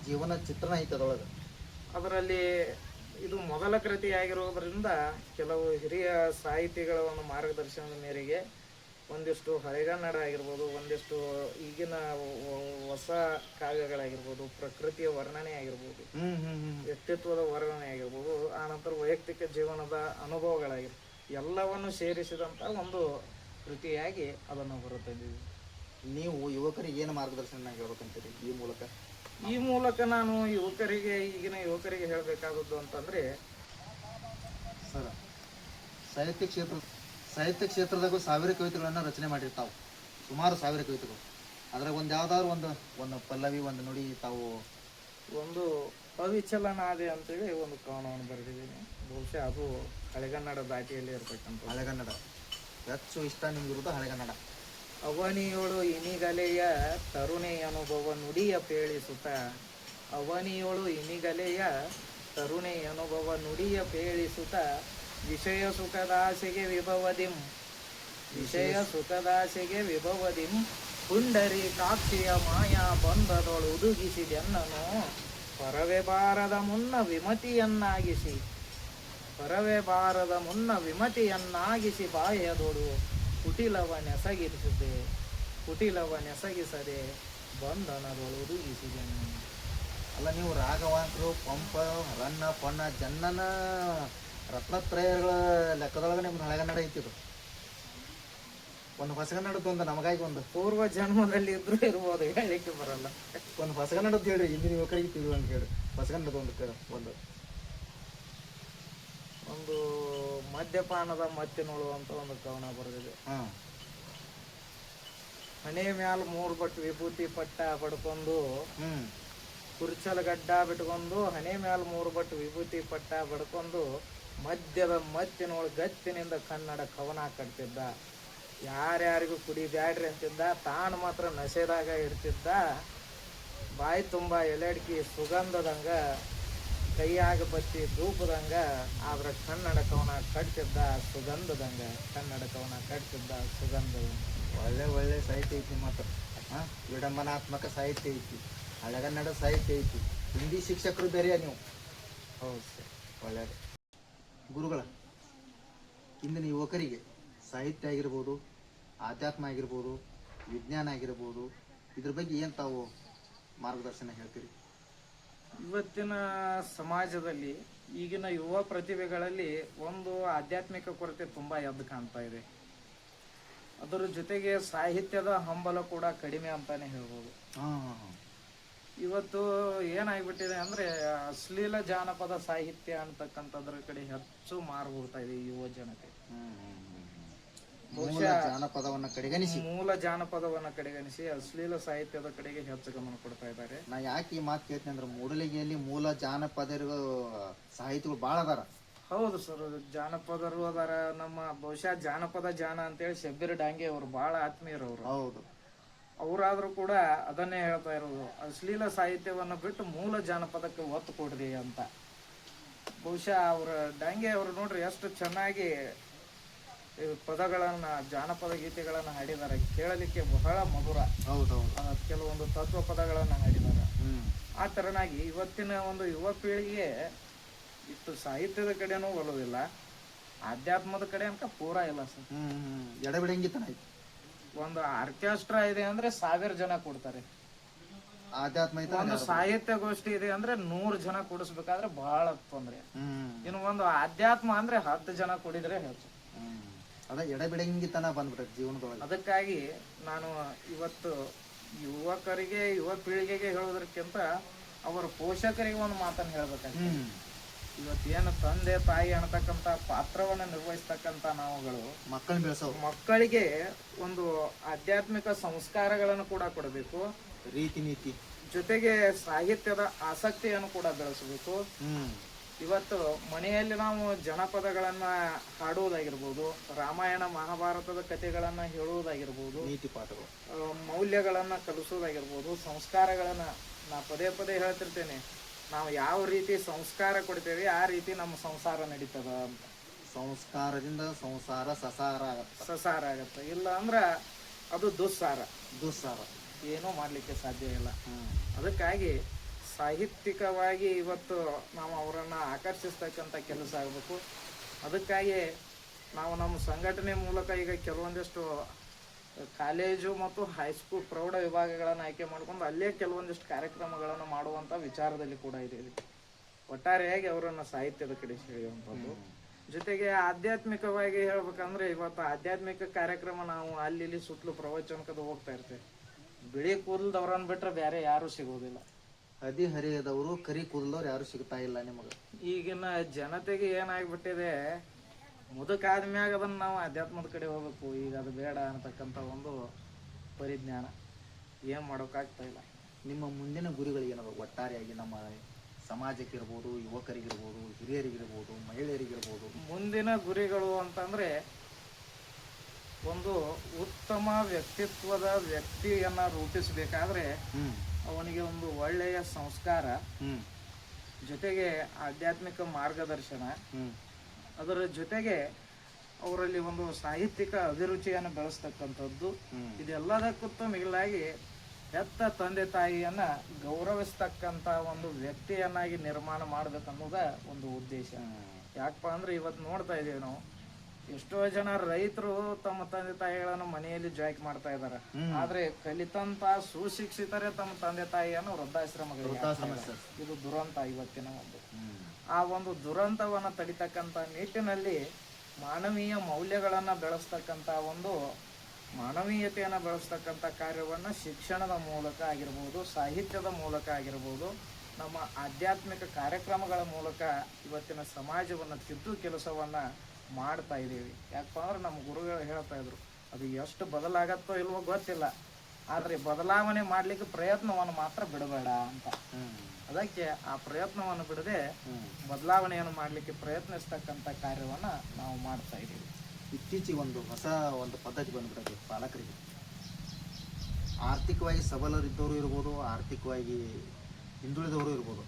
ಜೀವನ ಚಿತ್ರಣ ಐತದೊಳಗೆ. ಅದರಲ್ಲಿ ಇದು ಮೊದಲ ಕೃತಿಯಾಗಿರೋದ್ರಿಂದ ಕೆಲವು ಹಿರಿಯ ಸಾಹಿತಿಗಳ ಒಂದು ಮಾರ್ಗದರ್ಶನದ ಮೇರೆಗೆ ಒಂದಿಷ್ಟು ಹಳೆಗನ್ನಡ ಆಗಿರ್ಬೋದು, ಒಂದಿಷ್ಟು ಈಗಿನ ಹೊಸ ಕಾವ್ಯಗಳಾಗಿರ್ಬೋದು, ಪ್ರಕೃತಿಯ ವರ್ಣನೆ ಆಗಿರ್ಬೋದು, ವ್ಯಕ್ತಿತ್ವದ ವರ್ಣನೆ ಆಗಿರ್ಬೋದು, ಆನಂತರ ವೈಯಕ್ತಿಕ ಜೀವನದ ಅನುಭವಗಳಾಗಿರ್ಬೋದು, ಎಲ್ಲವನ್ನು ಸೇರಿಸಿದಂಥ ಒಂದು ಕೃತಿಯಾಗಿ ಅದನ್ನು ಹೊರತಂದಿದ್ದೀವಿ. ನೀವು ಯುವಕರಿಗೆ ಏನು ಮಾರ್ಗದರ್ಶನ ಹೇಳ್ಬೇಕಂತೀರಿ ಈ ಮೂಲಕ? ಈ ಮೂಲಕ ನಾನು ಈಗಿನ ಯುವಕರಿಗೆ ಹೇಳಬೇಕಾದದ್ದು ಅಂತಂದರೆ, ಸರ್, ಸಾಹಿತ್ಯ ಕ್ಷೇತ್ರದಾಗೂ ಸಾವಿರ ಕವಿತೆಗಳನ್ನು ರಚನೆ ಮಾಡಿರ್ತಾವೆ, ಸುಮಾರು ಸಾವಿರ ಕವಿತೆಗಳು. ಅದ್ರಾಗ ಒಂದು ಯಾವ್ದಾದ್ರು ಒಂದು ಪಲ್ಲವಿ, ಒಂದು ನುಡಿ ತಾವು ಒಂದು ಅವಿಚಲನಾದೆ ಅಂತೇಳಿ ಒಂದು ಕವನವನ್ನು ಬರೆದಿದ್ದೀನಿ. ಬಹುಶಃ ಅದು ಹಳೆಗನ್ನಡ ದಾಟಿಯಲ್ಲಿ ಇರ್ತಕ್ಕಂಥ ಹಳೆಗನ್ನಡ ಹೆಚ್ಚು ಇಷ್ಟ ನಿಮ್ಗಿರೋದು ಹಳೆಗನ್ನಡ. ಅವನಿಯೋಳು ಇನಿಗಲೆಯ ತರುಣೆ ಅನುಭವ ನುಡಿಯ ಪೇಳಿಸುತ್ತ, ಅವನಿಯೋಳು ಇನಿಗಲೆಯ ತರುಣೆ ಅನುಭವ ನುಡಿಯ ಪೇಳಿಸುತ್ತ, ವಿಷಯ ಸುಖದಾಸೆಗೆ ವಿಭವದಿಂ, ವಿಷಯ ಸುಖದಾಸೆಗೆ ವಿಭವದಿಂ, ಪುಂಡರಿ ಕಾಕ್ಷಿಯ ಮಾಯಾ ಬಂಧದೊಳು ಉದುಗಿಸಿದೆನ್ನನು, ಪರವೇ ಬಾರದ ಮುನ್ನ ವಿಮತಿಯನ್ನಾಗಿಸಿ, ಪರವೇ ಬಾರದ ಮುನ್ನ ವಿಮತಿಯನ್ನಾಗಿಸಿ, ಬಾಹ್ಯದೊಳು ಕುಟಿಲವ ನೆಸಗಿರಿಸಿದೆ, ಕುಟಿಲವ ನೆಸಗಿಸದೆ ಬಂಧನದೊಳು ಉದುಗಿಸಿದೆನು. ಅಲ್ಲ, ನೀವು ರಾಘವಾಂಕರು, ಪಂಪ, ರನ್ನ, ಪೊನ್ನ, ಜನ್ನನ ರತ್ನತ್ರಯಗಳ ಲೆಕ್ಕದೊಳಗೆ ನಿಮ್ದು ಹಳೆಗನ್ನಡ ಐತಿದ್ರು. ಒಂದು ಹೊಸಗನ್ನಡದ್ದು ಒಂದು ನಮಗಾಗಿ ಒಂದು ಪೂರ್ವ ಜನ್ಮದಲ್ಲಿ ಇದ್ರೂ ಇರ್ಬೋದು, ಹೇಳಲಿಕ್ಕೆ ಬರಲ್ಲ. ಒಂದು ಹೊಸಗನ್ನಡದ್ದು ಹೇಳಿ, ಇಂದಿನ ಯುವಕರಿಗೆ ತಿಳಿಯುವಂತ ಹೇಳಿ. ಹೊಸಗನ್ನಡದ ಒಂದು ಒಂದು ಮದ್ಯಪಾನದ ಮತ್ತಿನೋಳು ಅಂತ ಒಂದು ಕವನ ಬರೆದಿದೆ. ಮನೆ ಮ್ಯಾಲ 3 ಬಟ್ ವಿಭೂತಿ ಪಟ್ಟ ಬಡ್ಕೊಂಡು, ಕುರ್ಚಲ ಗಡ್ಡ ಬಿಟ್ಕೊಂಡು, ಹನೆ ಮ್ಯಾಲ 3 ಬಟ್ ವಿಭೂತಿ ಪಟ್ಟ ಬಡ್ಕೊಂಡು, ಮದ್ಯದ ಮತ್ತಿನೋಳು ಗತ್ತಿನಿಂದ ಕನ್ನಡ ಕವನ ಕಟ್ತಿದ್ದ, ಯಾರ್ಯಾರಿಗೂ ಕುಡಿ ಬ್ಯಾಡ್ರಿ ಅಂತಿದ್ದ, ತಾನು ಮಾತ್ರ ನಶೆದಾಗ ಇಡ್ತಿದ್ದ, ಬಾಯಿ ತುಂಬ ಎಲೆಡ್ಕಿ ಸುಗಂಧದಂಗ, ಕೈಯಾಗ ಬತ್ತಿ ಧೂಪದಂಗ, ಆದ್ರೆ ಕನ್ನಡ ಕವನ ಕಟ್ತಿದ್ದ ಸುಗಂಧದಂಗ, ಕನ್ನಡ ಕವನ ಕಟ್ತಿದ್ದ ಸುಗಂಧದಂಗ. ಒಳ್ಳೆ ಸಾಹಿತ್ಯ ಐತಿ ಮಾತ್ರ. ವಿಡಂಬನಾತ್ಮಕ ಸಾಹಿತ್ಯ ಐತಿ, ಹಳೆಗನ್ನಡ ಸಾಹಿತ್ಯ ಐತಿ. ಹಿಂದಿ ಶಿಕ್ಷಕರು ಬೇರೆಯಾ ನೀವು? ಹೌದು ಸರ್. ಒಳ್ಳೆಯದು. ಗುರುಗಳ, ಇಂದಿನ ಯುವಕರಿಗೆ ಸಾಹಿತ್ಯ ಆಗಿರ್ಬೋದು, ಆಧ್ಯಾತ್ಮ ಆಗಿರ್ಬೋದು, ವಿಜ್ಞಾನ ಆಗಿರ್ಬೋದು, ಇದ್ರ ಬಗ್ಗೆ ಏನು ತಾವು ಮಾರ್ಗದರ್ಶನ ಹೇಳ್ತೀರಿ? ಇವತ್ತಿನ ಸಮಾಜದಲ್ಲಿ ಈಗಿನ ಯುವ ಪ್ರತಿಭೆಗಳಲ್ಲಿ ಒಂದು ಆಧ್ಯಾತ್ಮಿಕ ಕೊರತೆ ತುಂಬ ಎದ್ದು ಕಾಣ್ತಾ ಇದೆ. ಅದರ ಜೊತೆಗೆ ಸಾಹಿತ್ಯದ ಹಂಬಲ ಕೂಡ ಕಡಿಮೆ ಅಂತಾನೆ ಹೇಳ್ಬೋದು. ಇವತ್ತು ಏನಾಗ್ಬಿಟ್ಟಿದೆ ಅಂದ್ರೆ, ಅಶ್ಲೀಲ ಜಾನಪದ ಸಾಹಿತ್ಯ ಅಂತಕ್ಕಂಥದ್ರ ಕಡೆ ಹೆಚ್ಚು ಮಾರು ಹೋಗ್ತಾ ಇದೆ ಯುವ ಜನತೆ. ಮೂಲ ಜಾನಪದವನ್ನ ಕಡೆಗಣಿಸಿ ಅಶ್ಲೀಲ ಸಾಹಿತ್ಯದ ಕಡೆಗೆ ಹೆಚ್ಚು ಗಮನ ಕೊಡ್ತಾ ಇದ್ದಾರೆ. ನಾ ಯಾಕೆ ಈ ಮಾತು ಕೇಳ್ತೀನಿ ಅಂದ್ರೆ, ಮೂಡಲಿಗೆಯಲ್ಲಿ ಮೂಲ ಜಾನಪದರು ಸಾಹಿತಿಗಳು ಭಾಳ ಅದಾರ. ಹೌದು ಸರ್, ಜಾನಪದರು ಅದಾರ. ನಮ್ಮ ಬಹುಶಃ ಜಾನಪದ ಜಾನ ಅಂತೇಳಿ ಶಬ್ಬೀರ್ ಡಾಂಗೆ ಅವರು ಬಹಳ ಆತ್ಮೀಯರವರು. ಹೌದು, ಅವರಾದ್ರೂ ಕೂಡ ಅದನ್ನೇ ಹೇಳ್ತಾ ಇರೋದು, ಅಶ್ಲೀಲ ಸಾಹಿತ್ಯವನ್ನು ಬಿಟ್ಟು ಮೂಲ ಜಾನಪದಕ್ಕೆ ಒತ್ತು ಕೊಡ್ರಿ ಅಂತ. ಬಹುಶಃ ಅವ್ರ ಡಾಂಗೆ ಅವರು ನೋಡ್ರಿ ಎಷ್ಟು ಚೆನ್ನಾಗಿ ಪದಗಳನ್ನ, ಜಾನಪದ ಗೀತೆಗಳನ್ನ ಹಾಡಿದ್ದಾರೆ. ಕೇಳಲಿಕ್ಕೆ ಬಹಳ ಮಧುರ. ಕೆಲವೊಂದು ತತ್ವ ಪದಗಳನ್ನ ಹಾಡಿದ್ದಾರೆ. ಆ ತರನಾಗಿ ಇವತ್ತಿನ ಒಂದು ಯುವ ಪೀಳಿಗೆ ಇಷ್ಟು ಸಾಹಿತ್ಯದ ಕಡೆನೂ ಒಲವಿಲ್ಲ, ಆಧ್ಯಾತ್ಮದ ಕಡೆ ಅಂತ ಪೂರಾ ಇಲ್ಲ ಸರ್. ಎಡಬಿಡಂಗಿತನ ಐತಿ. ಒಂದು ಆರ್ಕೆಸ್ಟ್ರಾ ಇದೆ ಅಂದ್ರೆ 1000 ಜನ ಕೊಡ್ತಾರೆ. ಆಧ್ಯಾತ್ಮ ಒಂದು ಸಾಹಿತ್ಯ ಗೋಷ್ಠಿ ಇದೆ ಅಂದ್ರೆ 100 ಜನ ಕೂಡಿಸ್ಬೇಕಾದ್ರೆ ಬಹಳ ತೊಂದ್ರೆ. ಇನ್ನು ಒಂದು ಆಧ್ಯಾತ್ಮ ಅಂದ್ರೆ 10 ಜನ ಕೂಡಿದ್ರೆ ಹೆಚ್ಚು. ಅದ ಎಡಬಿಡಂಗಿತನ ಬಂದ್ಬಿಟ್ಟೆ ಜೀವನದೊಳಗೆ. ಅದಕ್ಕಾಗಿ ನಾನು ಇವತ್ತು ಯುವಕರಿಗೆ, ಯುವ ಪೀಳಿಗೆಗೆ ಹೇಳೋದಕ್ಕಿಂತ ಅವರ ಪೋಷಕರಿಗೆ ಒಂದು ಮಾತನ್ನು ಹೇಳ್ಬೇಕಾಗ್ತದೆ. ಇವತ್ತೇನು ತಂದೆ ತಾಯಿ ಅನ್ನತಕ್ಕಂಥ ಪಾತ್ರವನ್ನು ನಿರ್ವಹಿಸ್ತಕ್ಕಂಥ ನಾವುಗಳು ಮಕ್ಕಳಿಗೆ ಒಂದು ಆಧ್ಯಾತ್ಮಿಕ ಸಂಸ್ಕಾರಗಳನ್ನು ಕೂಡ ಕೊಡಬೇಕು, ರೀತಿ ನೀತಿ ಜೊತೆಗೆ ಸಾಹಿತ್ಯದ ಆಸಕ್ತಿಯನ್ನು ಕೂಡ ಬೆಳೆಸಬೇಕು. ಇವತ್ತು ಮನೆಯಲ್ಲಿ ನಾವು ಜನಪದಗಳನ್ನ ಹಾಡುವುದಾಗಿರ್ಬೋದು, ರಾಮಾಯಣ ಮಹಾಭಾರತದ ಕಥೆಗಳನ್ನ ಹೇಳುವುದಾಗಿರ್ಬೋದು, ನೀತಿ ಪಾಠಗಳು, ಮೌಲ್ಯಗಳನ್ನ ಕಲಿಸೋದಾಗಿರ್ಬೋದು, ಸಂಸ್ಕಾರಗಳನ್ನ, ನಾ ಪದೇ ಪದೇ ಹೇಳ್ತಿರ್ತೇನೆ, ನಾವು ಯಾವ ರೀತಿ ಸಂಸ್ಕಾರ ಕೊಡ್ತೇವೆ ಆ ರೀತಿ ನಮ್ಮ ಸಂಸಾರ ನಡೀತದ ಅಂತ. ಸಂಸ್ಕಾರದಿಂದ ಸಂಸಾರ ಸಸಾರ ಆಗತ್ತೆ. ಇಲ್ಲ ಅಂದ್ರ ಅದು ದುಸ್ಸಾರ ಏನೂ ಮಾಡ್ಲಿಕ್ಕೆ ಸಾಧ್ಯ ಇಲ್ಲ. ಅದಕ್ಕಾಗಿ ಸಾಹಿತ್ಯಿಕವಾಗಿ ಇವತ್ತು ನಾವು ಅವರನ್ನ ಆಕರ್ಷಿಸ್ತಕ್ಕಂಥ ಕೆಲಸ ಆಗಬೇಕು. ಅದಕ್ಕಾಗಿ ನಾವು ನಮ್ಮ ಸಂಘಟನೆ ಮೂಲಕ ಈಗ ಕೆಲವೊಂದಿಷ್ಟು ಕಾಲೇಜು ಮತ್ತು ಹೈಸ್ಕೂಲ್ ಪ್ರೌಢ ವಿಭಾಗಗಳನ್ನು ಆಯ್ಕೆ ಮಾಡ್ಕೊಂಡು ಅಲ್ಲೇ ಕೆಲವೊಂದಿಷ್ಟು ಕಾರ್ಯಕ್ರಮಗಳನ್ನು ಮಾಡುವಂಥ ವಿಚಾರದಲ್ಲಿ ಕೂಡ ಇದ್ದೀವಿ. ಒಟ್ಟಾರೆಯಾಗಿ ಅವರನ್ನು ಸಾಹಿತ್ಯದ ಕಡೆ ಸೆಳೆಯುವಂಥದ್ದು. ಜೊತೆಗೆ ಆಧ್ಯಾತ್ಮಿಕವಾಗಿ ಹೇಳ್ಬೇಕಂದ್ರೆ ಇವತ್ತು ಆಧ್ಯಾತ್ಮಿಕ ಕಾರ್ಯಕ್ರಮ ನಾವು ಅಲ್ಲಿ ಇಲ್ಲಿ ಸುತ್ತಲೂ ಪ್ರವಚನಕ್ಕದು ಹೋಗ್ತಾ ಇರ್ತೇವೆ. ಬಿಳಿ ಕೂದಲದವ್ರನ್ನ ಬಿಟ್ರೆ ಬೇರೆ ಯಾರೂ ಸಿಗೋದಿಲ್ಲ. ಹದಿಹರಿಯದವರು ಕರಿ ಕೂದಲವ್ರು ಯಾರು ಸಿಗ್ತಾ ಇಲ್ಲ ನಿಮಗೆ. ಈಗಿನ ಜನತೆಗೆ ಏನಾಗ್ಬಿಟ್ಟಿದೆ, ಮುದುಕಾದ್ಮ್ಯಾಗ ಅದನ್ನ ನಾವು ಅಧ್ಯಾತ್ಮದ ಕಡೆ ಹೋಗ್ಬೇಕು, ಈಗ ಅದು ಬೇಡ ಅಂತಕ್ಕಂಥ ಒಂದು ಪರಿಜ್ಞಾನ. ಏನು ಮಾಡೋಕ್ಕಾಗ್ತಾ ಇಲ್ಲ. ನಿಮ್ಮ ಮುಂದಿನ ಗುರಿಗಳಿಗೇನವ ಒಟ್ಟಾರೆಯಾಗಿ ನಮ್ಮ ಸಮಾಜಕ್ಕಿರ್ಬೋದು, ಯುವಕರಿಗಿರ್ಬೋದು, ಹಿರಿಯರಿಗಿರ್ಬೋದು, ಮಹಿಳೆಯರಿಗಿರ್ಬೋದು? ಮುಂದಿನ ಗುರಿಗಳು ಅಂತಂದ್ರೆ ಒಂದು ಉತ್ತಮ ವ್ಯಕ್ತಿತ್ವದ ವ್ಯಕ್ತಿಯನ್ನ ರೂಪಿಸಬೇಕಾದ್ರೆ ಅವನಿಗೆ ಒಂದು ಒಳ್ಳೆಯ ಸಂಸ್ಕಾರ, ಜೊತೆಗೆ ಆಧ್ಯಾತ್ಮಿಕ ಮಾರ್ಗದರ್ಶನ, ಅದರ ಜೊತೆಗೆ ಅವರಲ್ಲಿ ಒಂದು ಸಾಹಿತ್ಯಿಕ ಅಭಿರುಚಿಯನ್ನು ಬೆಳೆಸ್ತಕ್ಕಂಥದ್ದು, ಇದೆಲ್ಲದಕ್ಕೂ ಮಿಗಿಲಾಗಿ ಹೆತ್ತ ತಂದೆ ತಾಯಿಯನ್ನ ಗೌರವಿಸ್ತಕ್ಕಂಥ ಒಂದು ವ್ಯಕ್ತಿಯನ್ನಾಗಿ ನಿರ್ಮಾಣ ಮಾಡ್ಬೇಕನ್ನೋದ ಒಂದು ಉದ್ದೇಶ. ಯಾಕಪ್ಪ ಅಂದ್ರೆ ಇವತ್ತು ನೋಡ್ತಾ ಇದೀವಿ ನಾವು, ಎಷ್ಟೋ ಜನ ರೈತರು ತಮ್ಮ ತಂದೆ ತಾಯಿಗಳನ್ನು ಮನೆಯಲ್ಲಿ ಜಾಯ್ಕ್ ಮಾಡ್ತಾ ಇದ್ದಾರೆ. ಆದ್ರೆ ಕಲಿತಂತ ಸುಶಿಕ್ಷಿತರೇ ತಮ್ಮ ತಂದೆ ತಾಯಿಯನ್ನು ವೃದ್ಧಾಶ್ರಮಗಳಿಗೆ. ಇದು ದುರಂತ ಇವತ್ತಿನ ಒಂದು. ಆ ಒಂದು ದುರಂತವನ್ನ ತಡಿತಕ್ಕಂಥ ನಿಟ್ಟಿನಲ್ಲಿ ಮಾನವೀಯ ಮೌಲ್ಯಗಳನ್ನ ಬೆಳೆಸ್ತಕ್ಕಂಥ ಒಂದು ಮಾನವೀಯತೆಯನ್ನು ಬೆಳೆಸ್ತಕ್ಕಂಥ ಕಾರ್ಯವನ್ನು ಶಿಕ್ಷಣದ ಮೂಲಕ ಆಗಿರ್ಬೋದು, ಸಾಹಿತ್ಯದ ಮೂಲಕ ಆಗಿರ್ಬೋದು, ನಮ್ಮ ಆಧ್ಯಾತ್ಮಿಕ ಕಾರ್ಯಕ್ರಮಗಳ ಮೂಲಕ ಇವತ್ತಿನ ಸಮಾಜವನ್ನು ತಿದ್ದು ಕೆಲಸವನ್ನ ಮಾಡ್ತಾ ಇದ್ದೀವಿ. ಯಾಕಪ್ಪ ಅಂದ್ರೆ ನಮ್ಮ ಗುರುಗಳು ಹೇಳ್ತಾ ಇದ್ರು, ಅದು ಎಷ್ಟು ಬದಲಾಗತ್ತೋ ಇಲ್ವೋ ಗೊತ್ತಿಲ್ಲ, ಆದ್ರೆ ಬದಲಾವಣೆ ಮಾಡ್ಲಿಕ್ಕೆ ಪ್ರಯತ್ನವನ್ನು ಮಾತ್ರ ಬಿಡಬೇಡ ಅಂತ. ಅದಕ್ಕೆ ಆ ಪ್ರಯತ್ನವನ್ನು ಬಿಡದೆ ಬದಲಾವಣೆಯನ್ನು ಮಾಡ್ಲಿಕ್ಕೆ ಪ್ರಯತ್ನಿಸ್ತಕ್ಕಂಥ ಕಾರ್ಯವನ್ನ ನಾವು ಮಾಡ್ತಾ ಇದ್ದೀವಿ. ಇತ್ತೀಚೆಗೆ ಹೊಸ ಪದ್ಧತಿ ಬಂದ್ಬಿಟ್ಟದೆ ಪಾಲಕರಿಗೆ. ಆರ್ಥಿಕವಾಗಿ ಸಬಲರಿದ್ದವರು ಇರ್ಬೋದು, ಆರ್ಥಿಕವಾಗಿ ಹಿಂದುಳಿದವರು ಇರ್ಬೋದು,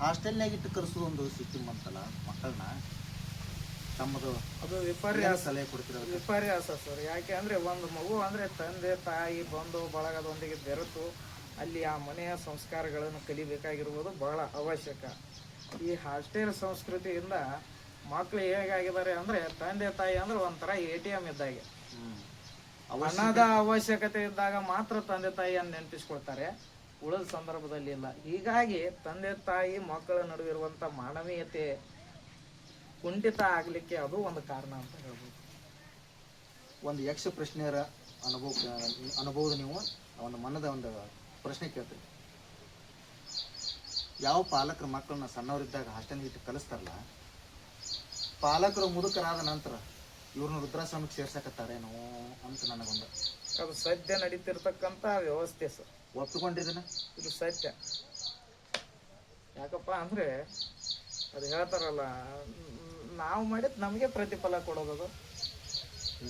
ಹಾಸ್ಟೆಲ್ನಾಗ ಇಟ್ಟು ಕರೆಸೋದು ಒಂದು ಸಿಸ್ಟಮ್ ಅಂತಲ್ಲ ಮಕ್ಕಳನ್ನ. ತಮ್ಮದು ಅದು ವಿಪರ್ಯಾಸ ಸಲಹೆ ಕೊಡ್ತಿರೋದು ವಿಪರ್ಯಾಸ ಸರ್. ಯಾಕೆ ಅಂದ್ರೆ ಒಂದು ಮಗು ಅಂದ್ರೆ ತಂದೆ ತಾಯಿ ಬಂಧು ಬಳಗದೊಂದಿಗೆ ಬೆರೆತು ಅಲ್ಲಿ ಆ ಮನೆಯ ಸಂಸ್ಕಾರಗಳನ್ನು ಕಲಿಬೇಕಾಗಿರುವುದು ಬಹಳ ಅವಶ್ಯಕ. ಈ ಹಾಸ್ಟೆಲ್ ಸಂಸ್ಕೃತಿಯಿಂದ ಮಕ್ಕಳು ಹೇಗಾಗಿದ್ದಾರೆ ಅಂದ್ರೆ ತಂದೆ ತಾಯಿ ಅಂದ್ರೆ ಒಂಥರ ATM ಇದ್ದಾಗೆ. ಹಣದ ಅವಶ್ಯಕತೆ ಇದ್ದಾಗ ಮಾತ್ರ ತಂದೆ ತಾಯಿಯನ್ನು ನೆನಪಿಸ್ಕೊಳ್ತಾರೆ, ಉಳಿದ ಸಂದರ್ಭದಲ್ಲಿ ಇಲ್ಲ. ಹೀಗಾಗಿ ತಂದೆ ತಾಯಿ ಮಕ್ಕಳ ನಡುವಿರುವಂತ ಮಾನವೀಯತೆ ಕುಂಠಿತ ಆಗ್ಲಿಕ್ಕೆ ಅದು ಒಂದು ಕಾರಣ ಅಂತ ಹೇಳ್ಬೋದು. ಒಂದು ಯಕ್ಷ ಪ್ರಶ್ನೆಯರ ಅನುಭವದ ನೀವು ಒಂದು ಮನದ ಒಂದು ಪ್ರಶ್ನೆ ಕೇಳ್ತೀರಿ. ಯಾವ ಪಾಲಕರು ಮಕ್ಕಳನ್ನ ಸಣ್ಣವರಿದ್ದಾಗ ಹಾಸ್ಟೆಲ್ಗೆ ಇಟ್ಟು ಕಲಿಸ್ತಾರಲ್ಲ, ಪಾಲಕರು ಮುದುಕರಾದ ನಂತರ ಇವ್ರನ್ನ ವೃದ್ಧಾಶ್ರಮಕ್ಕೆ ಸೇರ್ಸಕತ್ತಾರೇನೋ ಅಂತ ನನಗೊಂದು. ಅದು ಸದ್ಯ ನಡೀತಿರ್ತಕ್ಕಂಥ ವ್ಯವಸ್ಥೆ ಸರ್. ಒಪ್ಪಿಕೊಂಡಿದ್ದನ ಇದು ಸತ್ಯ. ಯಾಕಪ್ಪ ಅಂದ್ರೆ ಅದು ಹೇಳ್ತಾರಲ್ಲ, ನಾವು ಮಾಡಿದ್ ನಮಗೆ ಪ್ರತಿಫಲ ಕೊಡೋದು.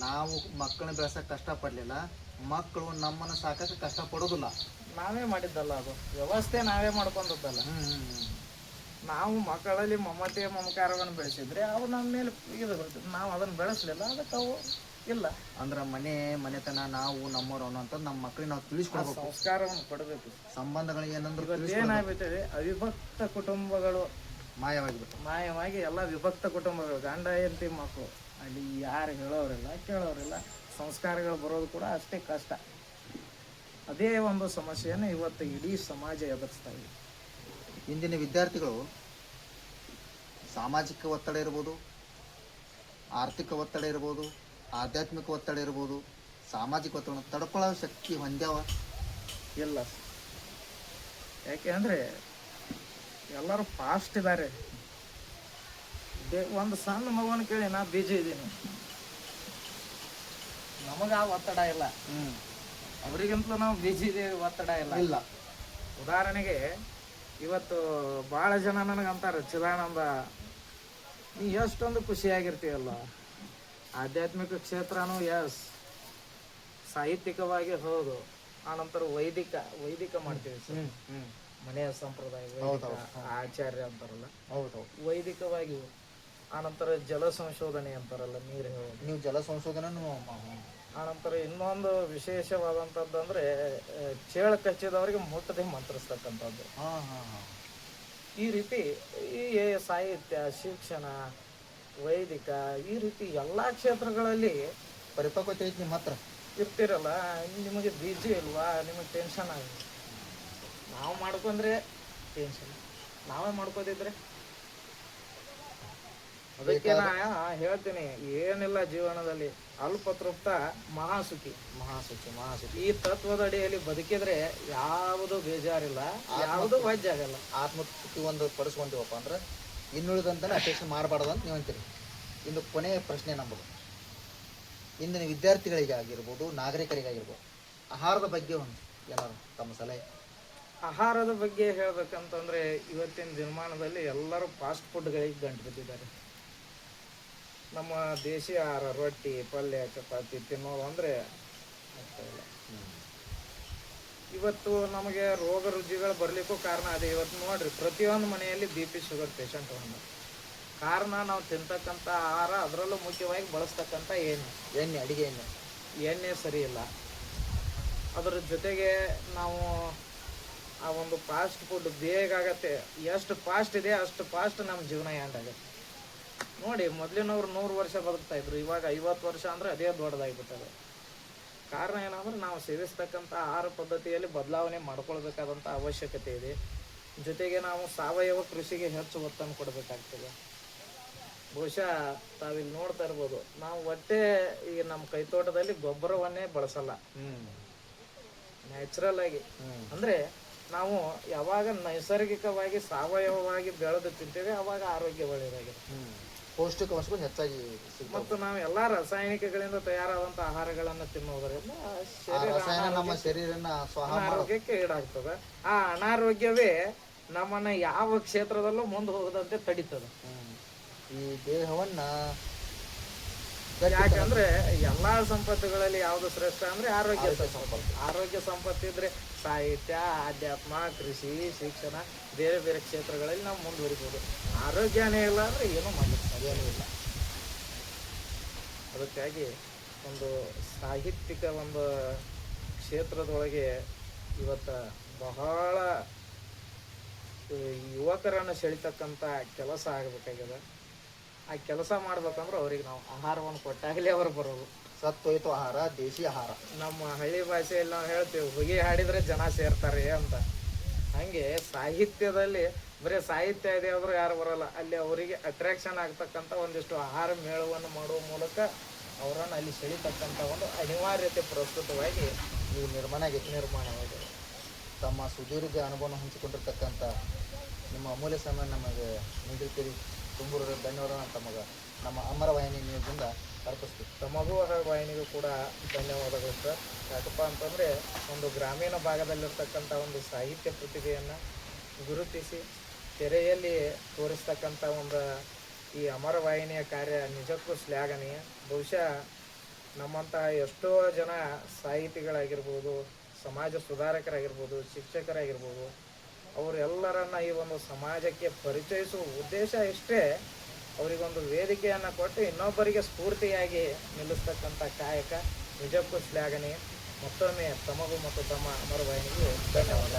ನಾವು ಮಕ್ಕಳನ್ನ ಬೆಳೆಸಕ್ ಕಷ್ಟಪಡ್ಲಿಲ್ಲ, ಮಕ್ಕಳು ನಮ್ಮನ್ನ ಸಾಕಕ್ಕೆ ಕಷ್ಟ ಪಡೋದಿಲ್ಲ. ನಾವೇ ಮಾಡಿದ್ದಲ್ಲ, ಅದು ವ್ಯವಸ್ಥೆ ನಾವೇ ಮಾಡ್ಕೊಂಡದ್ದಲ್ಲ. ನಾವು ಮಕ್ಕಳಲ್ಲಿ ಮಮತೆ ಮಮಕಾರವನ್ನು ಬೆಳೆಸಿದ್ರೆ ಅವು ನಮ್ಮ ಮೇಲೆ ಇದು ಬರ್ತದೆ. ನಾವು ಅದನ್ನು ಬೆಳೆಸಲಿಲ್ಲ, ಅದಕ್ಕೆ ಅವು ಇಲ್ಲ. ಅಂದ್ರೆ ಮನೆತನ ನಾವು ನಮ್ಮವ್ರು ಅನ್ನೋಂಥ ನಮ್ಮ ಮಕ್ಕಳಿಗೆ ನಾವು ತಿಳಿಸ್ಕೊಡ್ಬೇಕು, ಸಂಸ್ಕಾರವನ್ನು ಕೊಡಬೇಕು. ಸಂಬಂಧಗಳಿಗೆ ಏನಂದ್ರೆ ಏನಾಗ್ಬಿಟ್ಟಿದೆ, ಅವಿಭಕ್ತ ಕುಟುಂಬಗಳು ಮಾಯವಾಗಿ ಎಲ್ಲ ವಿಭಕ್ತ ಕುಟುಂಬಗಳು, ಗಂಡ ಹೆಂಡತಿ ಮಕ್ಕಳು, ಅಲ್ಲಿ ಯಾರು ಹೇಳೋರಿಲ್ಲ ಕೇಳೋರಿಲ್ಲ, ಸಂಸ್ಕಾರಗಳು ಬರೋದು ಕೂಡ ಅಷ್ಟೇ ಕಷ್ಟ. ಅದೇ ಒಂದು ಸಮಸ್ಯೆಯನ್ನು ಇವತ್ತು ಇಡೀ ಸಮಾಜ ಎದುರಿಸ್ತಾ ಇದೆ. ಇಂದಿನ ವಿದ್ಯಾರ್ಥಿಗಳು ಸಾಮಾಜಿಕ ಒತ್ತಡ ಇರ್ಬೋದು, ಆರ್ಥಿಕ ಒತ್ತಡ ಇರ್ಬೋದು, ಆಧ್ಯಾತ್ಮಿಕ ಒತ್ತಡ ಇರ್ಬೋದು, ಸಾಮಾಜಿಕ ಒತ್ತಡ ತಡ್ಕೊಳ್ಳೋ ಶಕ್ತಿ ಹೊಂದ್ಯಾವ ಇಲ್ಲ. ಯಾಕೆ ಅಂದರೆ ಎಲ್ಲರೂ ಫಾಸ್ಟ್ ಇದ್ದಾರೆ. ಒಂದು ಸಣ್ಣ ಮಗುವನ್ನು ಕೇಳಿ ನಾ ಬಿಜಿ ಇದ್ದೀನಿ, ನಮಗ ಆ ಒತ್ತಡ ಇಲ್ಲ. ಅವರಿಗಿಂತಲೂ ನಾವು ಬಿಜಿ ಇದ್ದೀವಿ, ಒತ್ತಡ ಇಲ್ಲ. ಉದಾಹರಣೆಗೆ ಇವತ್ತು ಭಾಳ ಜನ ನನಗಂತಾರೆ, ಚಿದಾನಂದ ನೀ ಎಷ್ಟೊಂದು ಖುಷಿಯಾಗಿರ್ತೀವಲ್ಲ, ಆಧ್ಯಾತ್ಮಿಕ ಕ್ಷೇತ್ರನೂ ಎಸ್, ಸಾಹಿತ್ಯಿಕವಾಗಿ ಹೌದು, ಆನಂತರ ವೈದಿಕ ಮಾಡ್ತೀವಿ ಸರ್. ಮನೆಯ ಸಂಪ್ರದಾಯ ಆಚಾರ್ಯ ಅಂತಾರಲ್ಲ, ವೈದಿಕವಾಗಿ. ಆನಂತರ ಜಲ ಸಂಶೋಧನೆ ಅಂತಾರಲ್ಲ, ನೀರು ಹೇಳೋದು, ನೀವು ಜಲ ಸಂಶೋಧನೆ. ಆನಂತರ ಇನ್ನೊಂದು ವಿಶೇಷವಾದಂಥದ್ದು ಅಂದ್ರೆ ಚೇಳು ಕಚ್ಚಿದವರಿಗೆ ಮುಟ್ಟದೆ ಮಂತ್ರಿಸ್ತಕ್ಕಂಥದ್ದು. ಈ ರೀತಿ ಈ ಸಾಹಿತ್ಯ, ಶಿಕ್ಷಣ, ವೈದಿಕ, ಈ ರೀತಿ ಎಲ್ಲ ಕ್ಷೇತ್ರಗಳಲ್ಲಿ ಪರಿಪಕ್ವತೆ ಐತಿ ನಿಮ್ಮ ಹತ್ರ. ಇರ್ತಿರಲ್ಲ, ನಿಮಗೆ ಬಿಜಿ ಇಲ್ವಾ, ನಿಮಗೆ ಟೆನ್ಷನ್ ಆಗಿದೆ. ನಾವು ಮಾಡ್ಕೊಂಡ್ರೆ ಟೆನ್ಷನ್, ನಾವೇ ಮಾಡ್ಕೋದಿದ್ರೆ. ಅದಕ್ಕೆ ನಾ ಹೇಳ್ತೀನಿ, ಏನಿಲ್ಲ ಜೀವನದಲ್ಲಿ ಅಲ್ಪ ತೃಪ್ತ ಮಹಾಸುಖಿ. ಈ ತತ್ವದ ಅಡಿಯಲ್ಲಿ ಬದುಕಿದ್ರೆ ಯಾವುದು ಬೇಜಾರಿಲ್ಲ, ಯಾವುದು ವಾಜ್ಯ ಆಗಲ್ಲ. ಆತ್ಮತೃಪ್ತಿ ಒಂದು ಪಡಿಸ್ಕೊಂತೀವಪ್ಪ ಅಂದ್ರೆ ಇನ್ನುಳಿದಂತನೇ ಅಪೇಕ್ಷೆ ಮಾಡಬಾರ್ದು ಅಂತ ನೀವು ಅಂತೀರಿ. ಇನ್ನು ಕೊನೆಯ ಪ್ರಶ್ನೆ ನಮ್ಮದು, ಇಂದಿನ ವಿದ್ಯಾರ್ಥಿಗಳಿಗೆ ಆಗಿರ್ಬೋದು, ನಾಗರಿಕರಿಗಾಗಿರ್ಬೋದು, ಆಹಾರದ ಬಗ್ಗೆ ಒಂದು ಏನಾದ್ರು ತಮ್ಮ ಸಲಹೆ? ಆಹಾರದ ಬಗ್ಗೆ ಹೇಳ್ಬೇಕಂತಂದ್ರೆ ಇವತ್ತಿನ ದಿನಮಾನದಲ್ಲಿ ಎಲ್ಲರೂ ಫಾಸ್ಟ್ ಫುಡ್ಗಳಿಗೆ ಗಂಟು ಬಿದ್ದಿದ್ದಾರೆ. ನಮ್ಮ ದೇಶೀಯ ಆಹಾರ, ರೊಟ್ಟಿ ಪಲ್ಯ ಚಪಾತಿ ತಿನ್ನೋದು ಅಂದರೆ ಆಗ್ತಾ ಇಲ್ಲ. ಇವತ್ತು ನಮಗೆ ರೋಗ ರುಜಿಗಳು ಬರ್ಲಿಕ್ಕೂ ಕಾರಣ ಅದೇ. ಇವತ್ತು ನೋಡ್ರಿ, ಪ್ರತಿಯೊಂದು ಮನೆಯಲ್ಲಿ BP ಶುಗರ್ ಪೇಷಂಟ್ ಒಂದು ಕಾರಣ ನಾವು ತಿಂತಕ್ಕಂಥ ಆಹಾರ, ಅದರಲ್ಲೂ ಮುಖ್ಯವಾಗಿ ಬಳಸ್ತಕ್ಕಂಥ ಎಣ್ಣೆ, ಅಡಿಗೆ ಎಣ್ಣೆ ಸರಿ ಇಲ್ಲ. ಅದರ ಜೊತೆಗೆ ನಾವು ಆ ಒಂದು ಫಾಸ್ಟ್ ಫುಡ್ ಬೇಗ ಆಗತ್ತೆ. ಎಷ್ಟು ಫಾಸ್ಟ್ ಇದೆ ಅಷ್ಟು ಫಾಸ್ಟ್ ನಮ್ಮ ಜೀವನ ಎಂಡಾಗತ್ತೆ. ನೋಡಿ, ಮೊದಲಿನವ್ರು 100 ವರ್ಷ ಬದುಕ್ತಾ ಇದ್ರು, ಇವಾಗ 50 ವರ್ಷ ಅಂದರೆ ಅದೇ ದೊಡ್ಡದಾಗಿಬಿಟ್ಟದೆ. ಕಾರಣ ಏನಂದ್ರೆ ನಾವು ಸೇವಿಸ್ತಕ್ಕಂಥ ಆಹಾರ ಪದ್ಧತಿಯಲ್ಲಿ ಬದಲಾವಣೆ ಮಾಡ್ಕೊಳ್ಬೇಕಾದಂಥ ಅವಶ್ಯಕತೆ ಇದೆ. ಜೊತೆಗೆ ನಾವು ಸಾವಯವ ಕೃಷಿಗೆ ಹೆಚ್ಚು ಒತ್ತನ್ನು ಕೊಡಬೇಕಾಗ್ತದೆ. ಬಹುಶಃ ತಾವಿಲ್ಲಿ ನೋಡ್ತಾ ಇರ್ಬೋದು, ನಾವು ಒಟ್ಟೆ ಈ ನಮ್ಮ ಕೈತೋಟದಲ್ಲಿ ಗೊಬ್ಬರವನ್ನೇ ಬಳಸಲ್ಲ, ನ್ಯಾಚುರಲ್ ಆಗಿ. ಅಂದರೆ ನಾವು ಯಾವಾಗ ನೈಸರ್ಗಿಕವಾಗಿ ಸಾವಯವವಾಗಿ ಬೆಳೆದು ತಿಂತೇವೆ ಅವಾಗ ಆರೋಗ್ಯ ಒಳ್ಳೆಯದಾಗಿದೆ, ಪೌಷ್ಟಿಕಾಂಶಗಳು ಹೆಚ್ಚಾಗಿ. ಮತ್ತು ನಾವು ಎಲ್ಲ ರಾಸಾಯನಿಕಗಳಿಂದ ತಯಾರಾದಂಥ ಆಹಾರಗಳನ್ನು ತಿನ್ನುವುದರಿಂದ ನಮ್ಮ ಶರೀರನ ಅನಾರೋಗ್ಯಕ್ಕೆ ಈಡಾಗ್ತದೆ. ಆ ಅನಾರೋಗ್ಯವೇ ನಮ್ಮನ್ನ ಯಾವ ಕ್ಷೇತ್ರದಲ್ಲೂ ಮುಂದೆ ಹೋಗದಂತೆ ತಡೀತದೆ. ಈ ದೇಹವನ್ನ, ಯಾಕಂದ್ರೆ ಎಲ್ಲಾ ಸಂಪತ್ತುಗಳಲ್ಲಿ ಯಾವ್ದು ಶ್ರೇಷ್ಠ ಅಂದ್ರೆ ಆರೋಗ್ಯ ಸಂಪತ್ತು. ಆರೋಗ್ಯ ಸಂಪತ್ತಿದ್ರೆ ಸಾಹಿತ್ಯ, ಆಧ್ಯಾತ್ಮ, ಕೃಷಿ, ಶಿಕ್ಷಣ, ಬೇರೆ ಬೇರೆ ಕ್ಷೇತ್ರಗಳಲ್ಲಿ ನಾವು ಮುಂದುವರಿಬಹುದು. ಆರೋಗ್ಯನೇ ಇಲ್ಲ ಅಂದ್ರೆ ಏನೂ ಮಾಡ್ಲಿಕ್ಕೆ ಸಾಧ್ಯನೂ ಇಲ್ಲ. ಅದಕ್ಕಾಗಿ ಒಂದು ಸಾಹಿತ್ಯಿಕ ಒಂದು ಕ್ಷೇತ್ರದೊಳಗೆ ಇವತ್ತು ಬಹಳ ಯುವಕರನ್ನು ಸೆಳಿತಕ್ಕಂಥ ಕೆಲಸ ಆಗಬೇಕಾಗಿದೆ. ಆ ಕೆಲಸ ಮಾಡ್ಬೇಕಂದ್ರೆ ಅವ್ರಿಗೆ ನಾವು ಆಹಾರವನ್ನು ಕೊಟ್ಟಾಗಲೇ ಅವರು ಬರೋದು. ಸತ್ತೋಯ್ತು ಆಹಾರ, ದೇಶಿ ಆಹಾರ. ನಮ್ಮ ಹಳ್ಳಿ ಭಾಷೆಯಲ್ಲಿ ನಾವು ಹೇಳ್ತೀವಿ, ಹೊಗೆ ಹಾಡಿದ್ರೆ ಜನ ಸೇರ್ತಾರೆ ಅಂತ. ಹಾಗೆ ಸಾಹಿತ್ಯದಲ್ಲಿ ಬರೀ ಸಾಹಿತ್ಯ ಇದೆ ಆದರೂ ಯಾರು ಬರೋಲ್ಲ. ಅಲ್ಲಿ ಅವರಿಗೆ ಅಟ್ರಾಕ್ಷನ್ ಆಗ್ತಕ್ಕಂಥ ಒಂದಿಷ್ಟು ಆಹಾರ ಮೇಳವನ್ನು ಮಾಡುವ ಮೂಲಕ ಅವರನ್ನು ಅಲ್ಲಿ ಸೆಳಿತಕ್ಕಂಥ ಒಂದು ಅನಿವಾರ್ಯತೆ ಪ್ರಸ್ತುತವಾಗಿ ಈ ನಿರ್ಮಾಣವಾಗಿದೆ. ತಮ್ಮ ಸುದೀರ್ಘ ಅನುಭವ ಹಂಚಿಕೊಂಡಿರ್ತಕ್ಕಂಥ ನಿಮ್ಮ ಅಮೂಲ್ಯ ಸಮಯ ನಮಗೆ ನೀಡಿದ್ದೀರಿ. ತುಂಬ ಧನ್ಯವಾದ. ನಮ್ಮ ಅಮರ ವಾಹಿನಿ ನ್ಯೂಸ್ನಿಂದ ಅರ್ಪಿಸ್ತೀವಿ. ತಮಗೂ ವಾಹಿನಿಗೂ ಕೂಡ ಧನ್ಯವಾದಗಳು ಸರ್. ಯಾಕಪ್ಪ ಅಂತಂದರೆ ಒಂದು ಗ್ರಾಮೀಣ ಭಾಗದಲ್ಲಿರ್ತಕ್ಕಂಥ ಒಂದು ಸಾಹಿತ್ಯ ಪ್ರತಿಭೆಯನ್ನು ಗುರುತಿಸಿ ತೆರೆಯಲ್ಲಿ ತೋರಿಸ್ತಕ್ಕಂಥ ಒಂದು ಈ ಅಮರ ವಾಹಿನಿಯ ಕಾರ್ಯ ನಿಜಕ್ಕೂ ಶ್ಲಾಘನೀಯ. ಬಹುಶಃ ನಮ್ಮಂಥ ಎಷ್ಟೋ ಜನ ಸಾಹಿತಿಗಳಾಗಿರ್ಬೋದು, ಸಮಾಜ ಸುಧಾರಕರಾಗಿರ್ಬೋದು, ಶಿಕ್ಷಕರಾಗಿರ್ಬೋದು, ಅವರೆಲ್ಲರನ್ನ ಈ ಒಂದು ಸಮಾಜಕ್ಕೆ ಪರಿಚಯಿಸುವ ಉದ್ದೇಶ ಇಷ್ಟೇ. ಅವರಿಗೊಂದು ವೇದಿಕೆಯನ್ನು ಕೊಟ್ಟು ಇನ್ನೊಬ್ಬರಿಗೆ ಸ್ಫೂರ್ತಿಯಾಗಿ ನಿಲ್ಲಿಸ್ತಕ್ಕಂಥ ಕಾಯಕ ನಿಜಕ್ಕೂ ಶ್ಲಾಘನೀಯ. ಮತ್ತೊಮ್ಮೆ ತಮಗೂ ಮತ್ತು ತಮ್ಮ ಅಮರ ವಾಹಿನಿಗೂ ಧನ್ಯವಾದ.